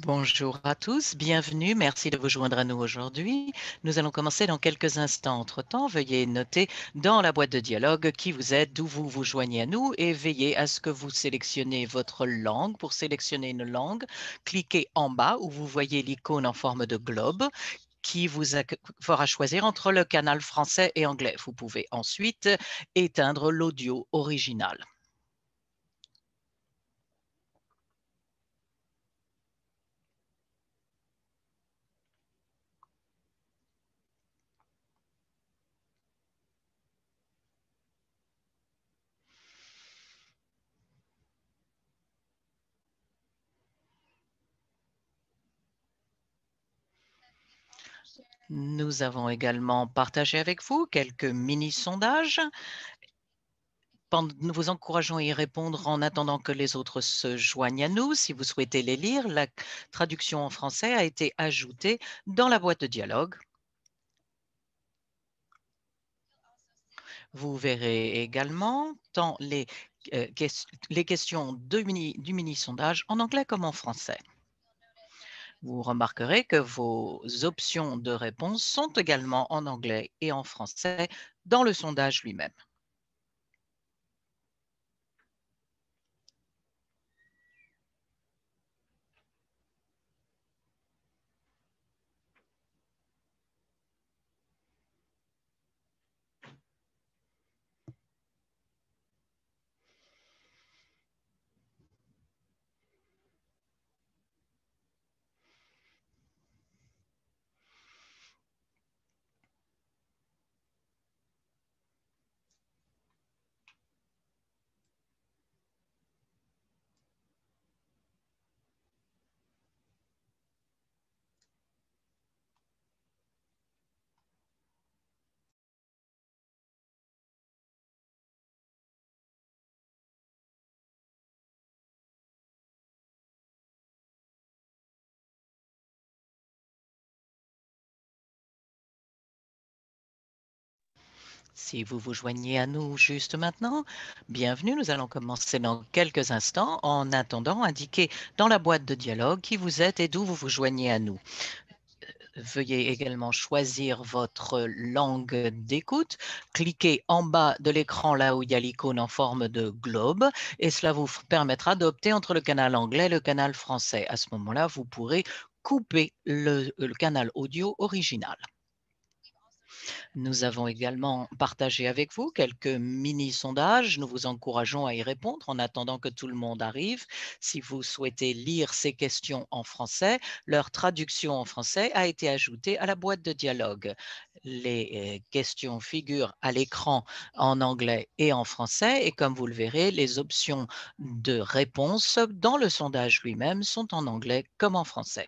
Bonjour à tous, bienvenue, merci de vous joindre à nous aujourd'hui. Nous allons commencer dans quelques instants. Entre-temps, veuillez noter dans la boîte de dialogue qui vous êtes, d'où vous vous joignez à nous et veillez à ce que vous sélectionnez votre langue. Pour sélectionner une langue, cliquez en bas où vous voyez l'icône en forme de globe qui vous fera choisir entre le canal français et anglais. Vous pouvez ensuite éteindre l'audio original. Nous avons également partagé avec vous quelques mini-sondages. Nous vous encourageons à y répondre en attendant que les autres se joignent à nous. Si vous souhaitez les lire, la traduction en français a été ajoutée dans la boîte de dialogue. Vous verrez également tant les questions du mini-sondage en anglais comme en français. Vous remarquerez que vos options de réponse sont également en anglais et en français dans le sondage lui-même. Si vous vous joignez à nous juste maintenant, bienvenue. Nous allons commencer dans quelques instants. En attendant, indiquez dans la boîte de dialogue qui vous êtes et d'où vous vous joignez à nous. Veuillez également choisir votre langue d'écoute. Cliquez en bas de l'écran là où il y a l'icône en forme de globe et cela vous permettra d'opter entre le canal anglais et le canal français. À ce moment-là, vous pourrez couper le canal audio original. Nous avons également partagé avec vous quelques mini-sondages. Nous vous encourageons à y répondre en attendant que tout le monde arrive. Si vous souhaitez lire ces questions en français, leur traduction en français a été ajoutée à la boîte de dialogue. Les questions figurent à l'écran en anglais et en français et comme vous le verrez, les options de réponse dans le sondage lui-même sont en anglais comme en français.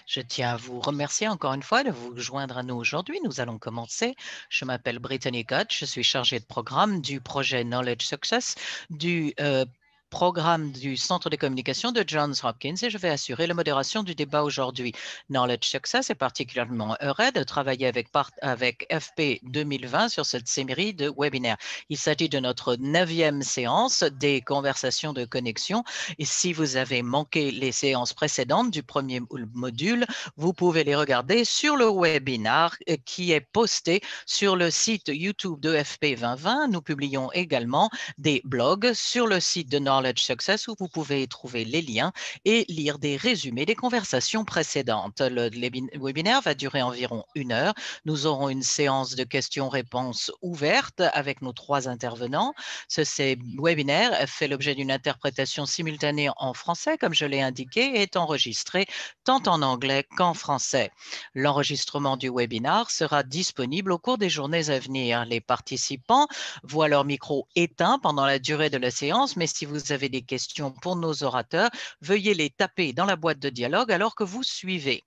Je tiens à vous remercier encore une fois de vous joindre à nous aujourd'hui. Nous allons commencer. Je m'appelle Brittany Gott, je suis chargée de programme du projet Knowledge Success du programme du Centre de communication de Johns Hopkins et je vais assurer la modération du débat aujourd'hui. Knowledge Success est particulièrement heureux de travailler avec FP 2020 sur cette série de webinaires. Il s'agit de notre 9e séance des conversations de connexion et si vous avez manqué les séances précédentes du premier module, vous pouvez les regarder sur le webinar qui est posté sur le site YouTube de FP 2020. Nous publions également des blogs sur le site de Knowledge Knowledge Success où vous pouvez y trouver les liens et lire des résumés des conversations précédentes. Le webinaire va durer environ 1 heure. Nous aurons une séance de questions-réponses ouverte avec nos 3 intervenants. Ce webinaire fait l'objet d'une interprétation simultanée en français, comme je l'ai indiqué, et est enregistré tant en anglais qu'en français. L'enregistrement du webinaire sera disponible au cours des journées à venir. Les participants voient leur micro éteint pendant la durée de la séance, mais si vous avez des questions pour nos orateurs, veuillez les taper dans la boîte de dialogue alors que vous suivez.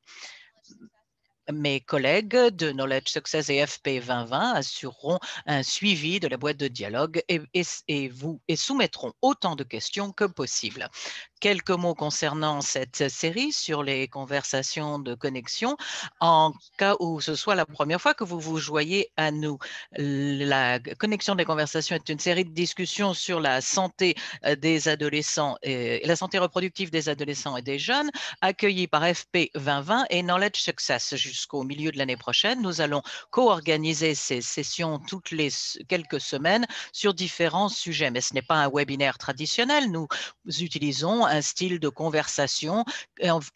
Mes collègues de Knowledge Success et FP 2020 assureront un suivi de la boîte de dialogue et soumettront autant de questions que possible. Quelques mots concernant cette série sur les conversations de connexion en cas où ce soit la première fois que vous vous joignez à nous. La connexion des conversations est une série de discussions sur la santé des adolescents et la santé reproductive des adolescents et des jeunes accueillie par FP 2020 et Knowledge Success jusqu'au milieu de l'année prochaine. Nous allons co-organiser ces sessions toutes les quelques semaines sur différents sujets, mais ce n'est pas un webinaire traditionnel. Nous utilisons un style de conversation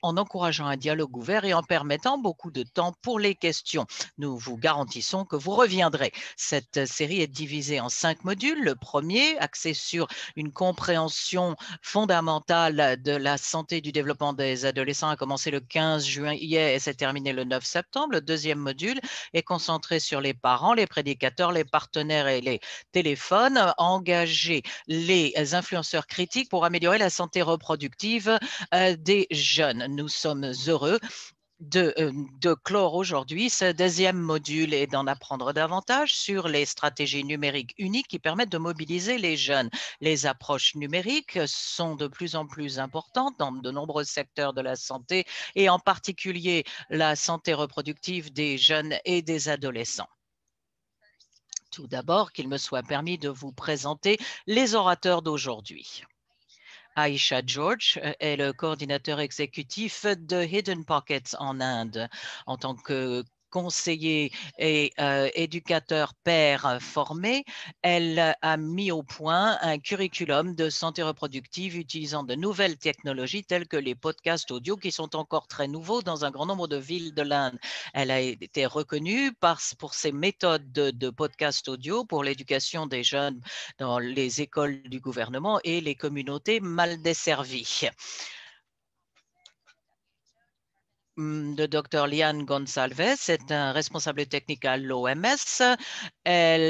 en encourageant un dialogue ouvert et en permettant beaucoup de temps pour les questions. Nous vous garantissons que vous reviendrez. Cette série est divisée en 5 modules. Le premier, axé sur une compréhension fondamentale de la santé et du développement des adolescents, a commencé le 15 juillet et s'est terminé le 9 septembre. Le deuxième module est concentré sur les parents, les prédicateurs, les partenaires et les téléphones, engager les influenceurs critiques pour améliorer la santé reproductive des jeunes. Nous sommes heureux de clore aujourd'hui ce deuxième module et d'en apprendre davantage sur les stratégies numériques uniques qui permettent de mobiliser les jeunes. Les approches numériques sont de plus en plus importantes dans de nombreux secteurs de la santé et en particulier la santé reproductive des jeunes et des adolescents. Tout d'abord, qu'il me soit permis de vous présenter les orateurs d'aujourd'hui. Aisha George est le coordinateur exécutif de Hidden Pockets en Inde. En tant que conseiller et éducateur père formé, elle a mis au point un curriculum de santé reproductive utilisant de nouvelles technologies telles que les podcasts audio qui sont encore très nouveaux dans un grand nombre de villes de l'Inde. Elle a été reconnue pour ses méthodes de podcast audio pour l'éducation des jeunes dans les écoles du gouvernement et les communautés mal desservies. Le docteur Liane Gonçalves est un responsable technique à l'OMS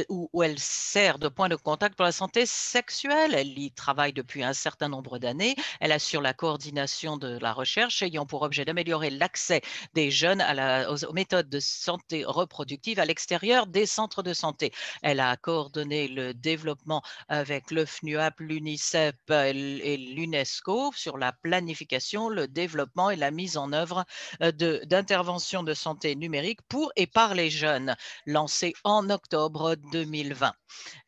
où elle sert de point de contact pour la santé sexuelle. Elle y travaille depuis un certain nombre d'années. Elle assure la coordination de la recherche ayant pour objet d'améliorer l'accès des jeunes aux méthodes de santé reproductive à l'extérieur des centres de santé. Elle a coordonné le développement avec le FNUAP, l'UNICEF et l'UNESCO sur la planification, le développement et la mise en œuvre d'intervention de santé numérique pour et par les jeunes, lancée en octobre 2020.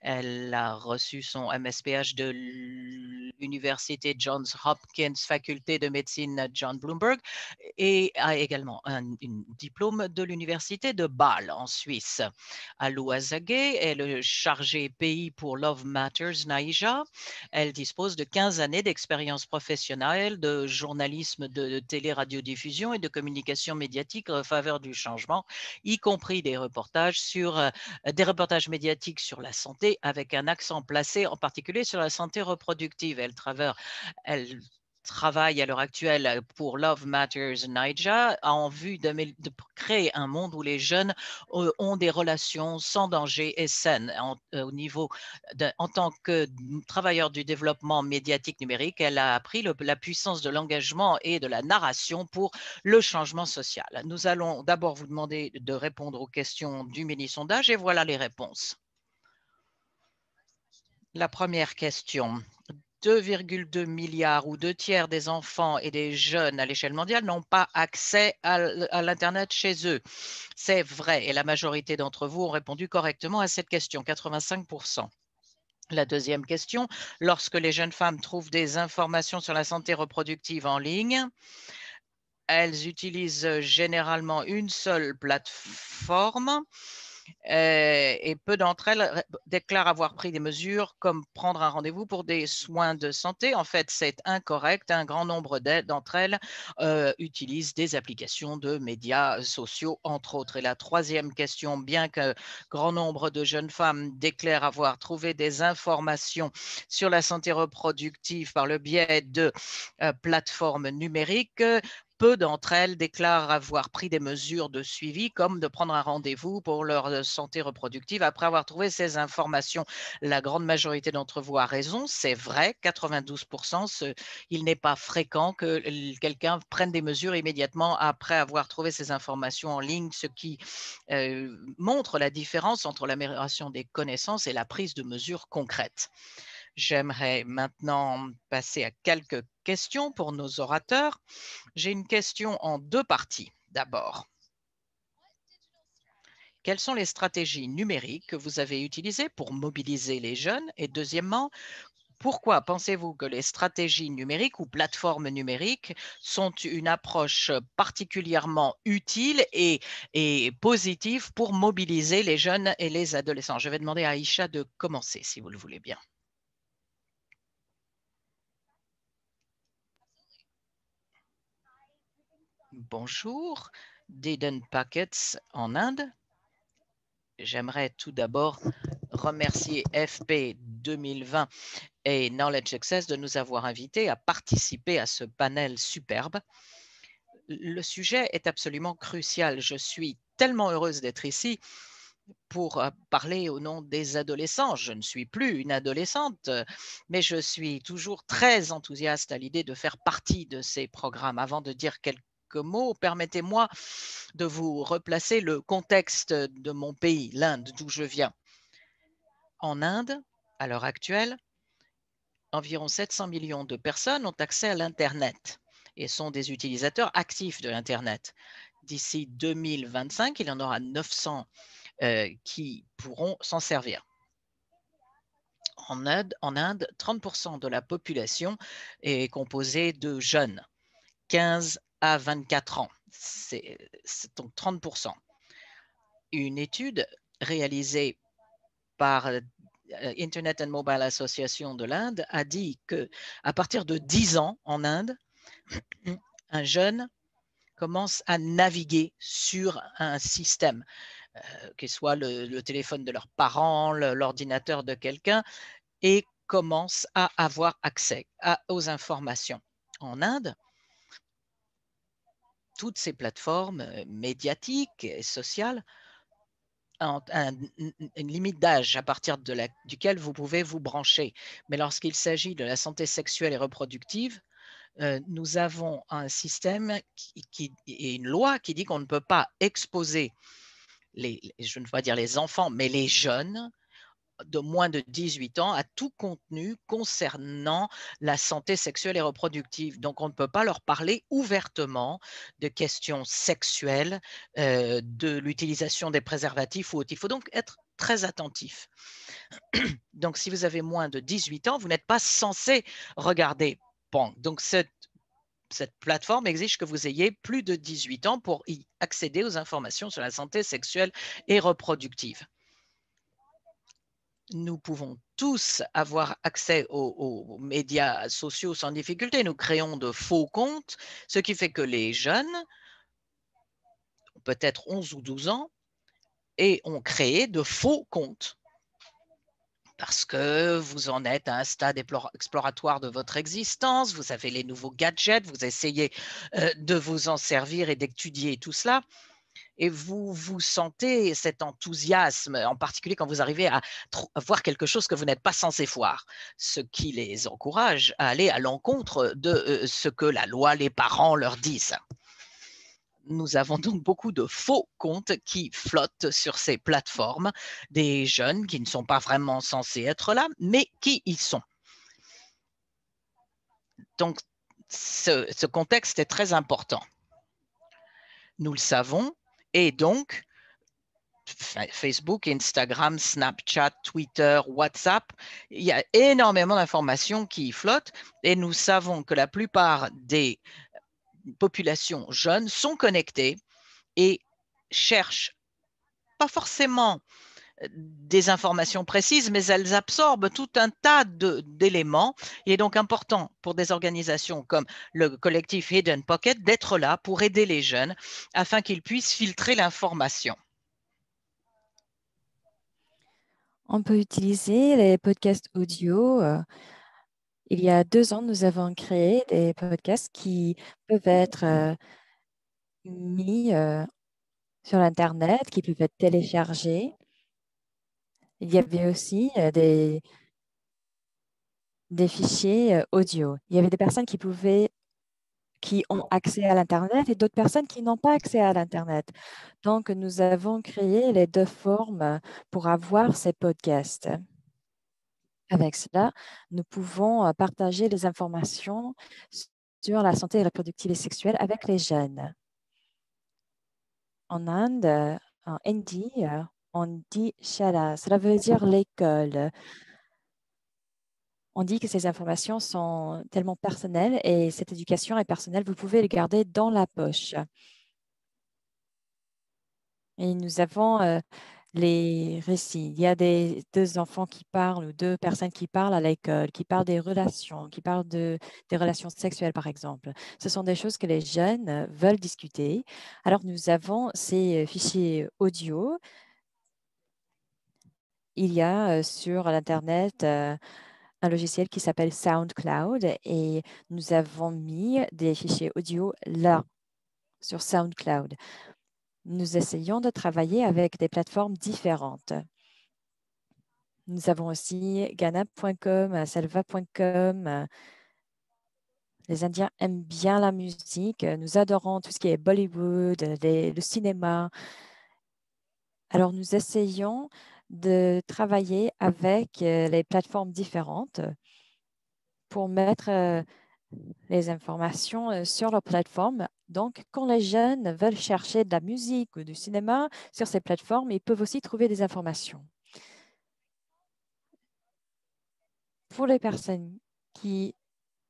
Elle a reçu son MSPH de l'Université Johns Hopkins, faculté de médecine John Bloomberg, et a également un diplôme de l'Université de Bâle en Suisse. Alou Azagé est le chargé pays pour Love Matters Naija. Elle dispose de 15 années d'expérience professionnelle de journalisme de télé-radiodiffusion et de communication médiatique en faveur du changement, y compris des reportages médiatiques sur la santé avec un accent placé en particulier sur la santé reproductive. Elle travaille à l'heure actuelle pour Love Matters Naija en vue de créer un monde où les jeunes ont des relations sans danger et saines. En tant que travailleur du développement médiatique numérique, elle a appris la puissance de l'engagement et de la narration pour le changement social. Nous allons d'abord vous demander de répondre aux questions du mini-sondage et voilà les réponses. La première question. 2,2 milliards ou 2 tiers des enfants et des jeunes à l'échelle mondiale n'ont pas accès à l'Internet chez eux. C'est vrai et la majorité d'entre vous ont répondu correctement à cette question, 85%. La deuxième question, lorsque les jeunes femmes trouvent des informations sur la santé reproductive en ligne, elles utilisent généralement une seule plateforme et peu d'entre elles déclarent avoir pris des mesures comme prendre un rendez-vous pour des soins de santé. En fait, c'est incorrect. Un grand nombre d'entre elles utilisent des applications de médias sociaux, entre autres. Et la troisième question, bien que grand nombre de jeunes femmes déclarent avoir trouvé des informations sur la santé reproductive par le biais de plateformes numériques, peu d'entre elles déclarent avoir pris des mesures de suivi, comme de prendre un rendez-vous pour leur santé reproductive après avoir trouvé ces informations. La grande majorité d'entre vous a raison, c'est vrai, 92%. Il n'est pas fréquent que quelqu'un prenne des mesures immédiatement après avoir trouvé ces informations en ligne, ce qui montre la différence entre l'amélioration des connaissances et la prise de mesures concrètes. J'aimerais maintenant passer à quelques questions pour nos orateurs. J'ai une question en deux parties. D'abord, quelles sont les stratégies numériques que vous avez utilisées pour mobiliser les jeunes? Et deuxièmement, pourquoi pensez-vous que les stratégies numériques ou plateformes numériques sont une approche particulièrement utile et positive pour mobiliser les jeunes et les adolescents? Je vais demander à Aïcha de commencer, si vous le voulez bien. Bonjour, Didon Packets en Inde. J'aimerais tout d'abord remercier FP 2020 et Knowledge Access de nous avoir invités à participer à ce panel superbe. Le sujet est absolument crucial. Je suis tellement heureuse d'être ici pour parler au nom des adolescents. Je ne suis plus une adolescente, mais je suis toujours très enthousiaste à l'idée de faire partie de ces programmes. Avant de dire quelques mots, permettez-moi de vous replacer le contexte de mon pays, l'Inde, d'où je viens. En Inde, à l'heure actuelle, environ 700 millions de personnes ont accès à l'Internet et sont des utilisateurs actifs de l'Internet. D'ici 2025, il y en aura 900 qui pourront s'en servir. En Inde, 30% de la population est composée de jeunes, 15 à 24 ans. C'est donc 30%. Une étude réalisée par Internet and Mobile Association de l'Inde a dit qu'à partir de 10 ans en Inde, un jeune commence à naviguer sur un système, que ce soit le téléphone de leurs parents, l'ordinateur de quelqu'un, et commence à avoir accès aux informations. En Inde, toutes ces plateformes médiatiques et sociales une limite d'âge à partir duquel vous pouvez vous brancher. Mais lorsqu'il s'agit de la santé sexuelle et reproductive, nous avons un système et une loi qui dit qu'on ne peut pas exposer je ne veux pas dire les enfants, mais les jeunes de moins de 18 ans à tout contenu concernant la santé sexuelle et reproductive. Donc, on ne peut pas leur parler ouvertement de questions sexuelles, de l'utilisation des préservatifs ou autres. Il faut donc être très attentif. Donc, si vous avez moins de 18 ans, vous n'êtes pas censé regarder Pong. Donc, cette plateforme exige que vous ayez plus de 18 ans pour y accéder aux informations sur la santé sexuelle et reproductive. Nous pouvons tous avoir accès aux médias sociaux sans difficulté. Nous créons de faux comptes, ce qui fait que les jeunes, peut-être 11 ou 12 ans, et ont créé de faux comptes parce que vous en êtes à un stade exploratoire de votre existence, vous avez les nouveaux gadgets, vous essayez de vous en servir et d'étudier tout cela. Et vous sentez cet enthousiasme, en particulier quand vous arrivez à voir quelque chose que vous n'êtes pas censé voir, ce qui les encourage à aller à l'encontre de ce que la loi, les parents leur disent. Nous avons donc beaucoup de faux comptes qui flottent sur ces plateformes, des jeunes qui ne sont pas vraiment censés être là, mais qui y sont. Donc, ce contexte est très important. Nous le savons, et donc, Facebook, Instagram, Snapchat, Twitter, WhatsApp, il y a énormément d'informations qui y flottent et nous savons que la plupart des populations jeunes sont connectées et cherchent pas forcément des informations précises, mais elles absorbent tout un tas d'éléments. Il est donc important pour des organisations comme le collectif Hidden Pocket d'être là pour aider les jeunes afin qu'ils puissent filtrer l'information. On peut utiliser les podcasts audio. Il y a 2 ans, nous avons créé des podcasts qui peuvent être mis sur l'Internet, qui peuvent être téléchargés. Il y avait aussi des fichiers audio. Il y avait des personnes qui ont accès à l'Internet et d'autres personnes qui n'ont pas accès à l'Internet. Donc, nous avons créé les 2 formes pour avoir ces podcasts. Avec cela, nous pouvons partager les informations sur la santé reproductive et sexuelle avec les jeunes. En Inde, en hindi, on dit shala. Cela veut dire l'école. On dit que ces informations sont tellement personnelles et cette éducation est personnelle, vous pouvez les garder dans la poche. Et nous avons les récits. Il y a deux enfants qui parlent ou deux personnes qui parlent à l'école, qui parlent des relations, qui parlent des relations sexuelles, par exemple. Ce sont des choses que les jeunes veulent discuter. Alors, nous avons ces fichiers audio. Il y a sur l'Internet un logiciel qui s'appelle SoundCloud et nous avons mis des fichiers audio là, sur SoundCloud. Nous essayons de travailler avec des plateformes différentes. Nous avons aussi Ganap.com, Salva.com. Les Indiens aiment bien la musique. Nous adorons tout ce qui est Bollywood, le cinéma. Alors, nous essayons de travailler avec les plateformes différentes pour mettre les informations sur leur plateforme. Donc, quand les jeunes veulent chercher de la musique ou du cinéma sur ces plateformes, ils peuvent aussi trouver des informations. Pour les personnes qui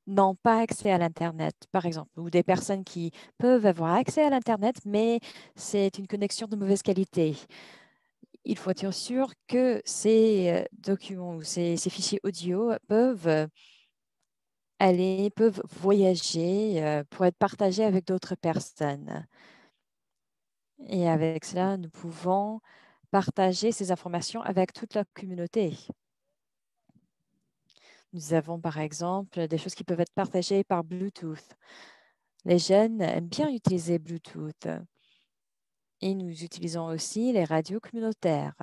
n'ont pas accès à l'Internet, par exemple, ou des personnes qui peuvent avoir accès à l'Internet, mais c'est une connexion de mauvaise qualité. Il faut être sûr que ces documents ou ces fichiers audio peuvent peuvent voyager pour être partagés avec d'autres personnes. Et avec cela, nous pouvons partager ces informations avec toute la communauté. Nous avons par exemple des choses qui peuvent être partagées par Bluetooth. Les jeunes aiment bien utiliser Bluetooth. Et nous utilisons aussi les radios communautaires.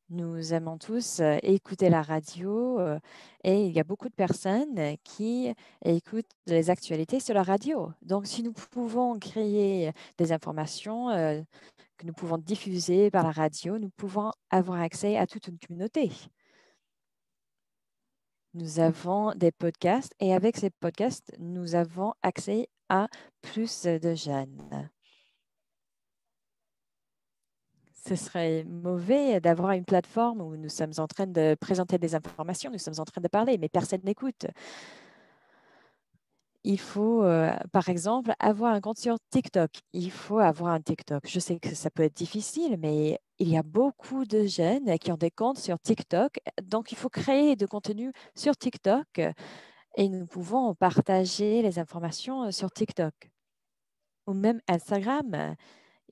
Nous aimons tous écouter la radio et il y a beaucoup de personnes qui écoutent les actualités sur la radio. Donc, si nous pouvons créer des informations que nous pouvons diffuser par la radio, nous pouvons avoir accès à toute une communauté. Nous avons des podcasts et avec ces podcasts, nous avons accès à plus de jeunes. Ce serait mauvais d'avoir une plateforme où nous sommes en train de présenter des informations, nous sommes en train de parler, mais personne n'écoute. Il faut, par exemple, avoir un compte sur TikTok. Il faut avoir un TikTok. Je sais que ça peut être difficile, mais il y a beaucoup de jeunes qui ont des comptes sur TikTok. Donc, il faut créer du contenu sur TikTok et nous pouvons partager les informations sur TikTok ou même Instagram.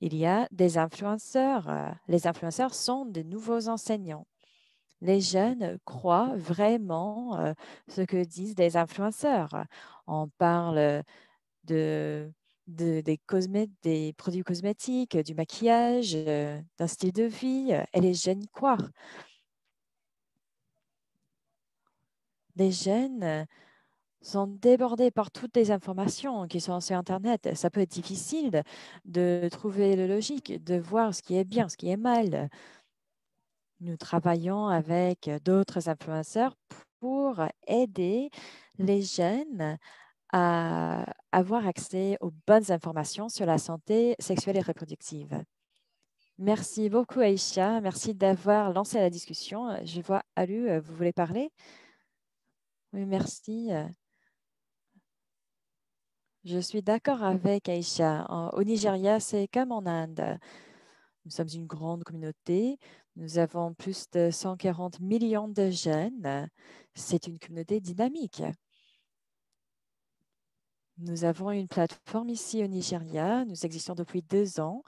Il y a des influenceurs. Les influenceurs sont des nouveaux enseignants. Les jeunes croient vraiment ce que disent des influenceurs. On parle des produits cosmétiques, du maquillage, d'un style de vie, et les jeunes y croient. Les jeunes sont débordés par toutes les informations qui sont sur Internet. Ça peut être difficile de trouver le logique, de voir ce qui est bien, ce qui est mal. Nous travaillons avec d'autres influenceurs pour aider les jeunes à avoir accès aux bonnes informations sur la santé sexuelle et reproductive. Merci beaucoup, Aïcha. Merci d'avoir lancé la discussion. Je vois Alu, vous voulez parler? Oui, merci. Je suis d'accord avec Aïcha. Au Nigeria, c'est comme en Inde. Nous sommes une grande communauté. Nous avons plus de 140 millions de jeunes. C'est une communauté dynamique. Nous avons une plateforme ici au Nigeria. Nous existons depuis 2 ans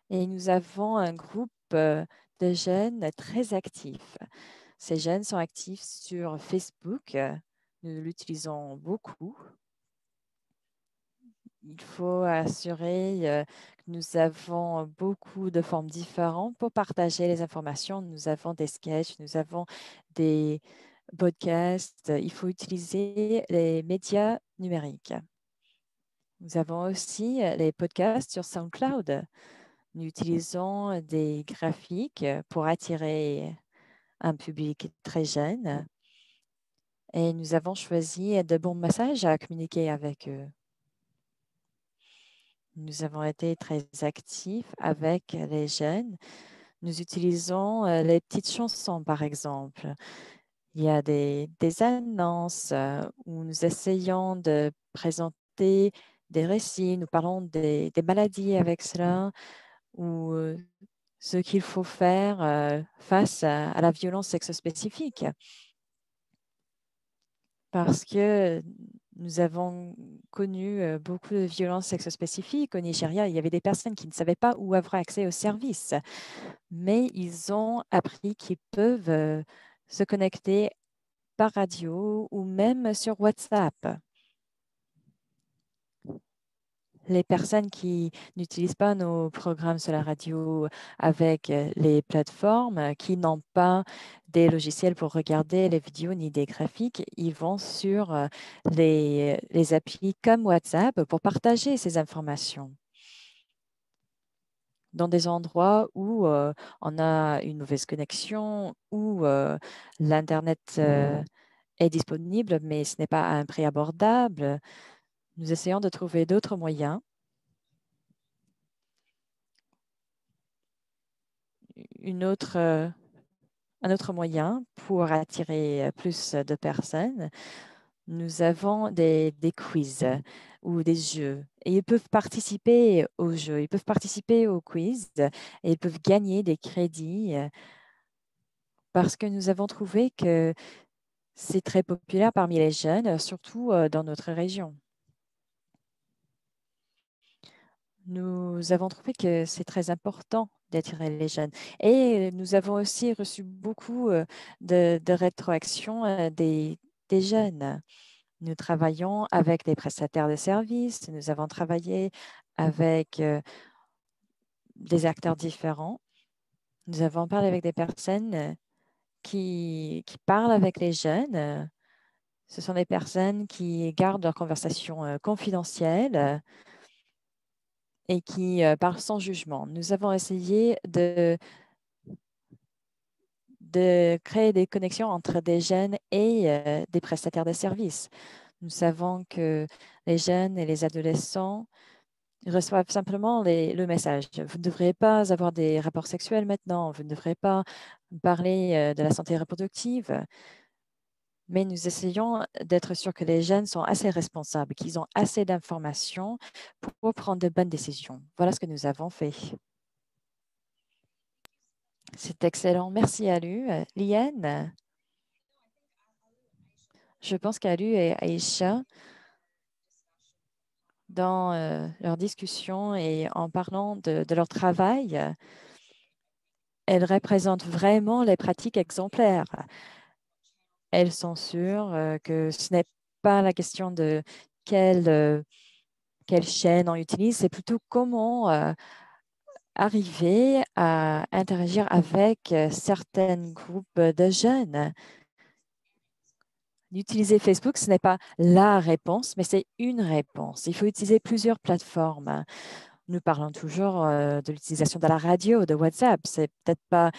et nous avons un groupe de jeunes très actifs. Ces jeunes sont actifs sur Facebook. Nous l'utilisons beaucoup. Il faut assurer que nous avons beaucoup de formes différentes pour partager les informations. Nous avons des sketchs, nous avons des podcasts. Il faut utiliser les médias numériques. Nous avons aussi les podcasts sur SoundCloud. Nous utilisons des graphiques pour attirer un public très jeune et nous avons choisi de bons messages à communiquer avec eux. Nous avons été très actifs avec les jeunes. Nous utilisons les petites chansons, par exemple. Il y a des annonces où nous essayons de présenter des récits. Nous parlons des maladies avec cela ou ce qu'il faut faire face à la violence sexospécifique. Parce que nous avons connu beaucoup de violences sexospécifiques au Nigeria. Il y avait des personnes qui ne savaient pas où avoir accès aux services, mais ils ont appris qu'ils peuvent se connecter par radio ou même sur WhatsApp. Les personnes qui n'utilisent pas nos programmes sur la radio avec les plateformes, qui n'ont pas des logiciels pour regarder les vidéos ni des graphiques, ils vont sur les applis comme WhatsApp pour partager ces informations dans des endroits où on a une mauvaise connexion, où l'Internet est disponible, mais ce n'est pas à un prix abordable. Nous essayons de trouver d'autres moyens. Un autre moyen pour attirer plus de personnes, nous avons des quiz ou des jeux. Et ils peuvent participer aux jeux, ils peuvent participer aux quiz et ils peuvent gagner des crédits parce que nous avons trouvé que c'est très populaire parmi les jeunes, surtout dans notre région. Nous avons trouvé que c'est très important d'attirer les jeunes. Et nous avons aussi reçu beaucoup de rétroactions des jeunes. Nous travaillons avec des prestataires de services, nous avons travaillé avec des acteurs différents. Nous avons parlé avec des personnes qui parlent avec les jeunes. Ce sont des personnes qui gardent leurs conversations confidentielles et qui parlent sans jugement. Nous avons essayé de créer des connexions entre des jeunes et des prestataires de services. Nous savons que les jeunes et les adolescents reçoivent simplement le message. Vous ne devriez pas avoir des rapports sexuels maintenant, vous ne devrez pas parler de la santé reproductive. Mais nous essayons d'être sûrs que les jeunes sont assez responsables, qu'ils ont assez d'informations pour prendre de bonnes décisions. Voilà ce que nous avons fait. C'est excellent. Merci, Alu. Liane, je pense qu'Alu et Aïcha, dans leur discussion et en parlant de leur travail, elles représentent vraiment les pratiques exemplaires. Elles sont sûres que ce n'est pas la question de quelle chaîne on utilise, c'est plutôt comment arriver à interagir avec certains groupes de jeunes. Utiliser Facebook, ce n'est pas la réponse, mais c'est une réponse. Il faut utiliser plusieurs plateformes. Nous parlons toujours de l'utilisation de la radio, de WhatsApp. C'est peut-être pas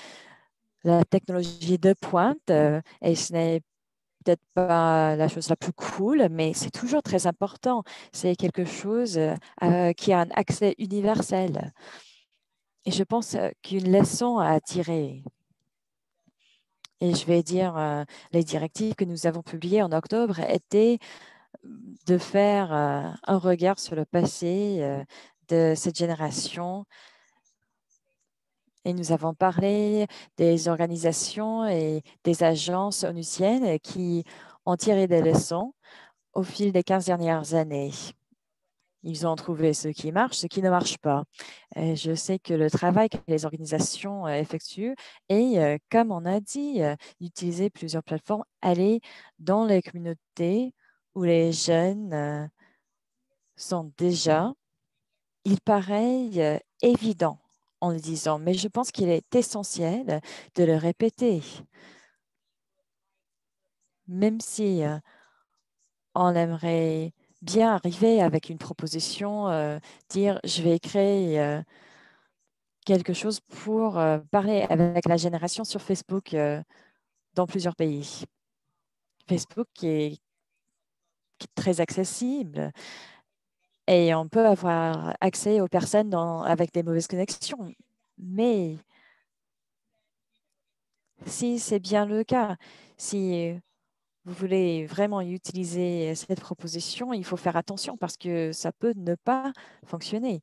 la technologie de pointe et ce n'est peut-être pas la chose la plus cool, mais c'est toujours très important. C'est quelque chose qui a un accès universel. Et je pense qu'une leçon à tirer, et je vais dire, les directives que nous avons publiées en octobre étaient de faire un regard sur le passé de cette génération. Et nous avons parlé des organisations et des agences onusiennes qui ont tiré des leçons au fil des 15 dernières années. Ils ont trouvé ce qui marche, ce qui ne marche pas. Et je sais que le travail que les organisations effectuent est, comme on a dit, d'utiliser plusieurs plateformes, aller dans les communautés où les jeunes sont déjà. Il paraît évident en le disant, mais je pense qu'il est essentiel de le répéter. Même si on aimerait bien arriver avec une proposition, dire je vais créer quelque chose pour parler avec la génération sur Facebook dans plusieurs pays. Facebook qui est très accessible et on peut avoir accès aux personnes avec des mauvaises connexions. Mais si c'est bien le cas, si vous voulez vraiment utiliser cette proposition, il faut faire attention parce que ça peut ne pas fonctionner.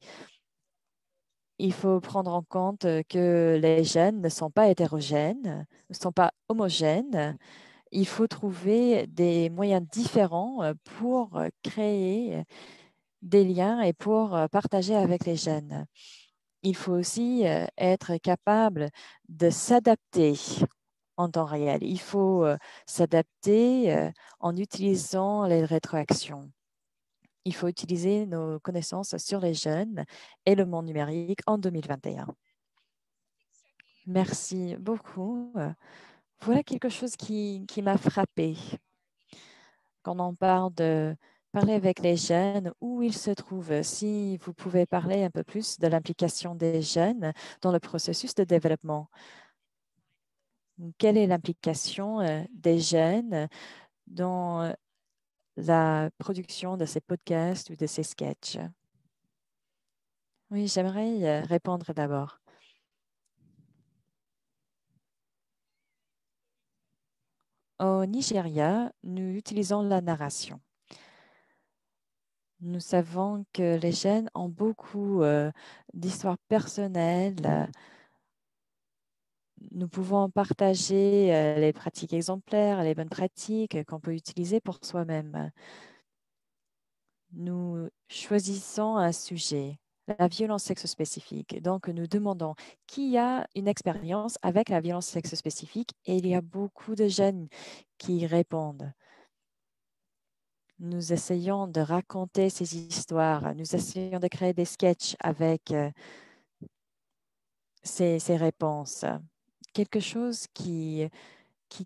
Il faut prendre en compte que les jeunes ne sont pas hétérogènes, ne sont pas homogènes. Il faut trouver des moyens différents pour créer des liens et pour partager avec les jeunes. Il faut aussi être capable de s'adapter en temps réel. Il faut s'adapter en utilisant les rétroactions. Il faut utiliser nos connaissances sur les jeunes et le monde numérique en 2021. Merci beaucoup. Voilà quelque chose qui m'a frappé quand on parle de parler avec les jeunes, où ils se trouvent. Si vous pouvez parler un peu plus de l'implication des jeunes dans le processus de développement. Quelle est l'implication des jeunes dans la production de ces podcasts ou de ces sketchs? Oui, j'aimerais répondre d'abord. Au Nigeria, nous utilisons la narration. Nous savons que les jeunes ont beaucoup d'histoires personnelles. Nous pouvons partager les pratiques exemplaires, les bonnes pratiques qu'on peut utiliser pour soi-même. Nous choisissons un sujet, la violence sexe-spécifique. Donc, nous demandons qui a une expérience avec la violence sexe-spécifique et il y a beaucoup de jeunes qui répondent. Nous essayons de raconter ces histoires. Nous essayons de créer des sketchs avec ces réponses. Quelque chose qui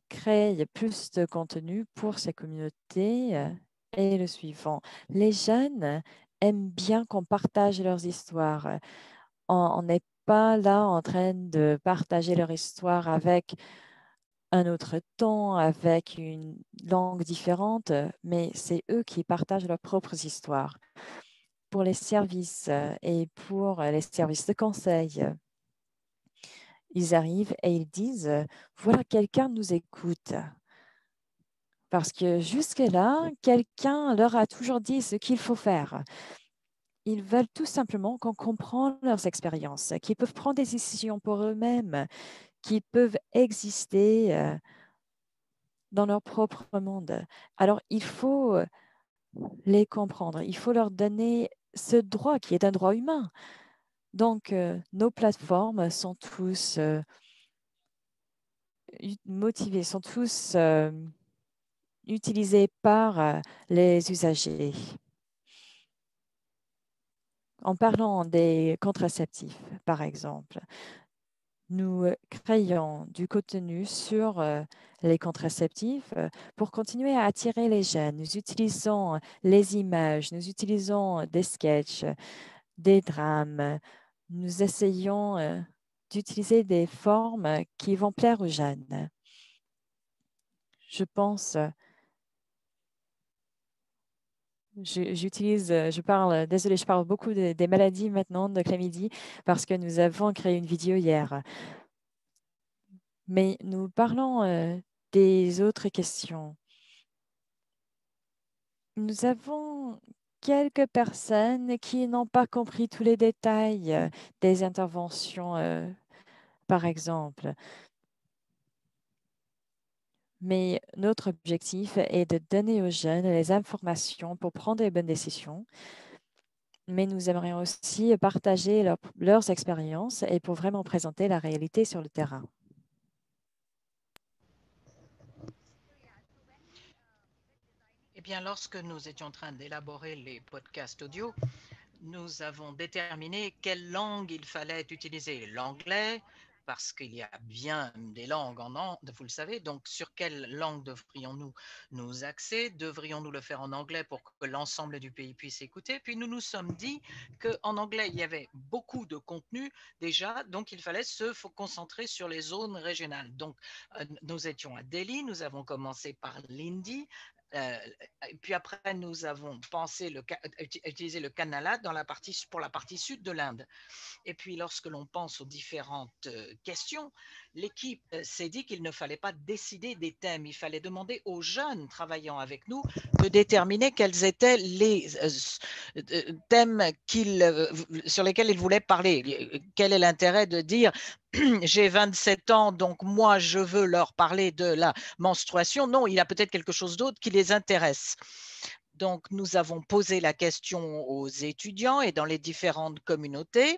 crée plus de contenu pour ces communautés est le suivant. Les jeunes aiment bien qu'on partage leurs histoires. On n'est pas là en train de partager leur histoire avec un autre ton, avec une langue différente, mais c'est eux qui partagent leurs propres histoires. Pour les services et pour les services de conseil, ils arrivent et ils disent, voilà, quelqu'un nous écoute. Parce que jusque-là, quelqu'un leur a toujours dit ce qu'il faut faire. Ils veulent tout simplement qu'on comprenne leurs expériences, qu'ils peuvent prendre des décisions pour eux-mêmes, qu'ils peuvent exister dans leur propre monde. Alors, il faut les comprendre. Il faut leur donner ce droit qui est un droit humain. Donc, nos plateformes sont tous motivées, sont tous utilisées par les usagers. En parlant des contraceptifs, par exemple, nous créons du contenu sur les contraceptifs pour continuer à attirer les jeunes. Nous utilisons les images, nous utilisons des sketchs, des drames. Nous essayons d'utiliser des formes qui vont plaire aux jeunes. Je pense, désolée, je parle beaucoup des maladies maintenant de chlamydie parce que nous avons créé une vidéo hier. Mais nous parlons des autres questions. Nous avons quelques personnes qui n'ont pas compris tous les détails des interventions, par exemple. Mais notre objectif est de donner aux jeunes les informations pour prendre les bonnes décisions. Mais nous aimerions aussi partager leurs expériences et pour vraiment présenter la réalité sur le terrain. Eh bien, lorsque nous étions en train d'élaborer les podcasts audio, nous avons déterminé quelle langue il fallait utiliser. L'anglais, parce qu'il y a bien des langues vous le savez, donc sur quelle langue devrions-nous nous axer? Devrions-nous le faire en anglais pour que l'ensemble du pays puisse écouter? Puis nous nous sommes dit qu'en anglais, il y avait beaucoup de contenu déjà, donc il fallait se concentrer sur les zones régionales. Donc nous étions à Delhi, nous avons commencé par l'hindi, puis après, nous avons pensé utiliser le Kannada pour la partie sud de l'Inde. Et puis, lorsque l'on pense aux différentes questions, l'équipe s'est dit qu'il ne fallait pas décider des thèmes. Il fallait demander aux jeunes travaillant avec nous de déterminer quels étaient les thèmes sur lesquels ils voulaient parler. Quel est l'intérêt de dire j'ai 27 ans, donc moi, je veux leur parler de la menstruation? Non, il y a peut-être quelque chose d'autre qui les intéresse. Donc, nous avons posé la question aux étudiants et dans les différentes communautés.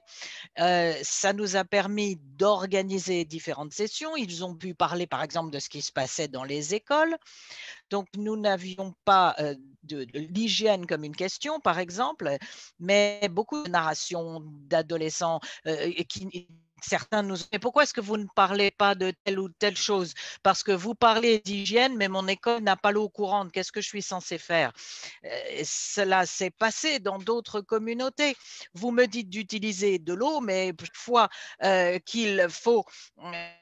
Ça nous a permis d'organiser différentes sessions. Ils ont pu parler, par exemple, de ce qui se passait dans les écoles. Donc, nous n'avions pas de l'hygiène comme une question, par exemple, mais beaucoup de narrations d'adolescents qui certains nous mais pourquoi est-ce que vous ne parlez pas de telle ou telle chose? Parce que vous parlez d'hygiène, mais mon école n'a pas l'eau courante. Qu'est-ce que je suis censé faire? Cela s'est passé dans d'autres communautés. Vous me dites d'utiliser de l'eau, mais chaque fois qu'il faut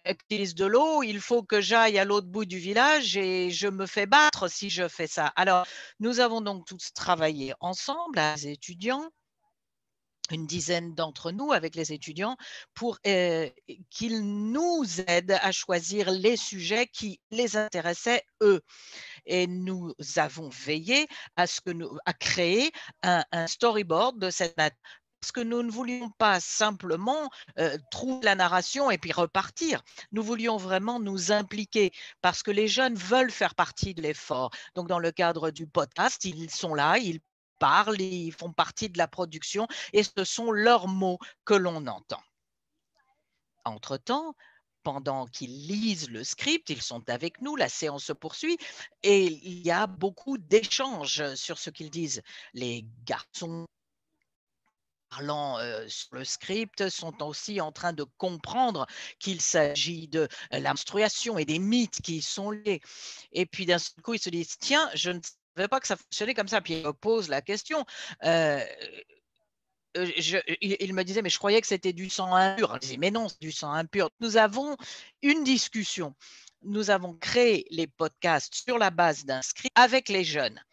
utilise de l'eau, il faut que j'aille à l'autre bout du village et je me fais battre si je fais ça. Alors, nous avons donc tous travaillé ensemble, les étudiants, une dizaine d'entre nous avec les étudiants pour qu'ils nous aident à choisir les sujets qui les intéressaient eux. Et nous avons veillé à créer un storyboard de cette nature parce que nous ne voulions pas simplement trouver la narration et puis repartir. Nous voulions vraiment nous impliquer parce que les jeunes veulent faire partie de l'effort. Donc, dans le cadre du podcast, ils sont là, ils parlent, ils font partie de la production et ce sont leurs mots que l'on entend. Entre-temps, pendant qu'ils lisent le script, ils sont avec nous, la séance se poursuit et il y a beaucoup d'échanges sur ce qu'ils disent. Les garçons parlant sur le script sont aussi en train de comprendre qu'il s'agit de la menstruation et des mythes qui y sont liés. Et puis d'un seul coup, ils se disent, tiens, je ne savais pas que ça fonctionnait comme ça. Puis ils me posent la question. Il me disait, mais je croyais que c'était du sang impur. Je disais, mais non, c'est du sang impur. Nous avons une discussion. Nous avons créé les podcasts sur la base d'un script avec les jeunes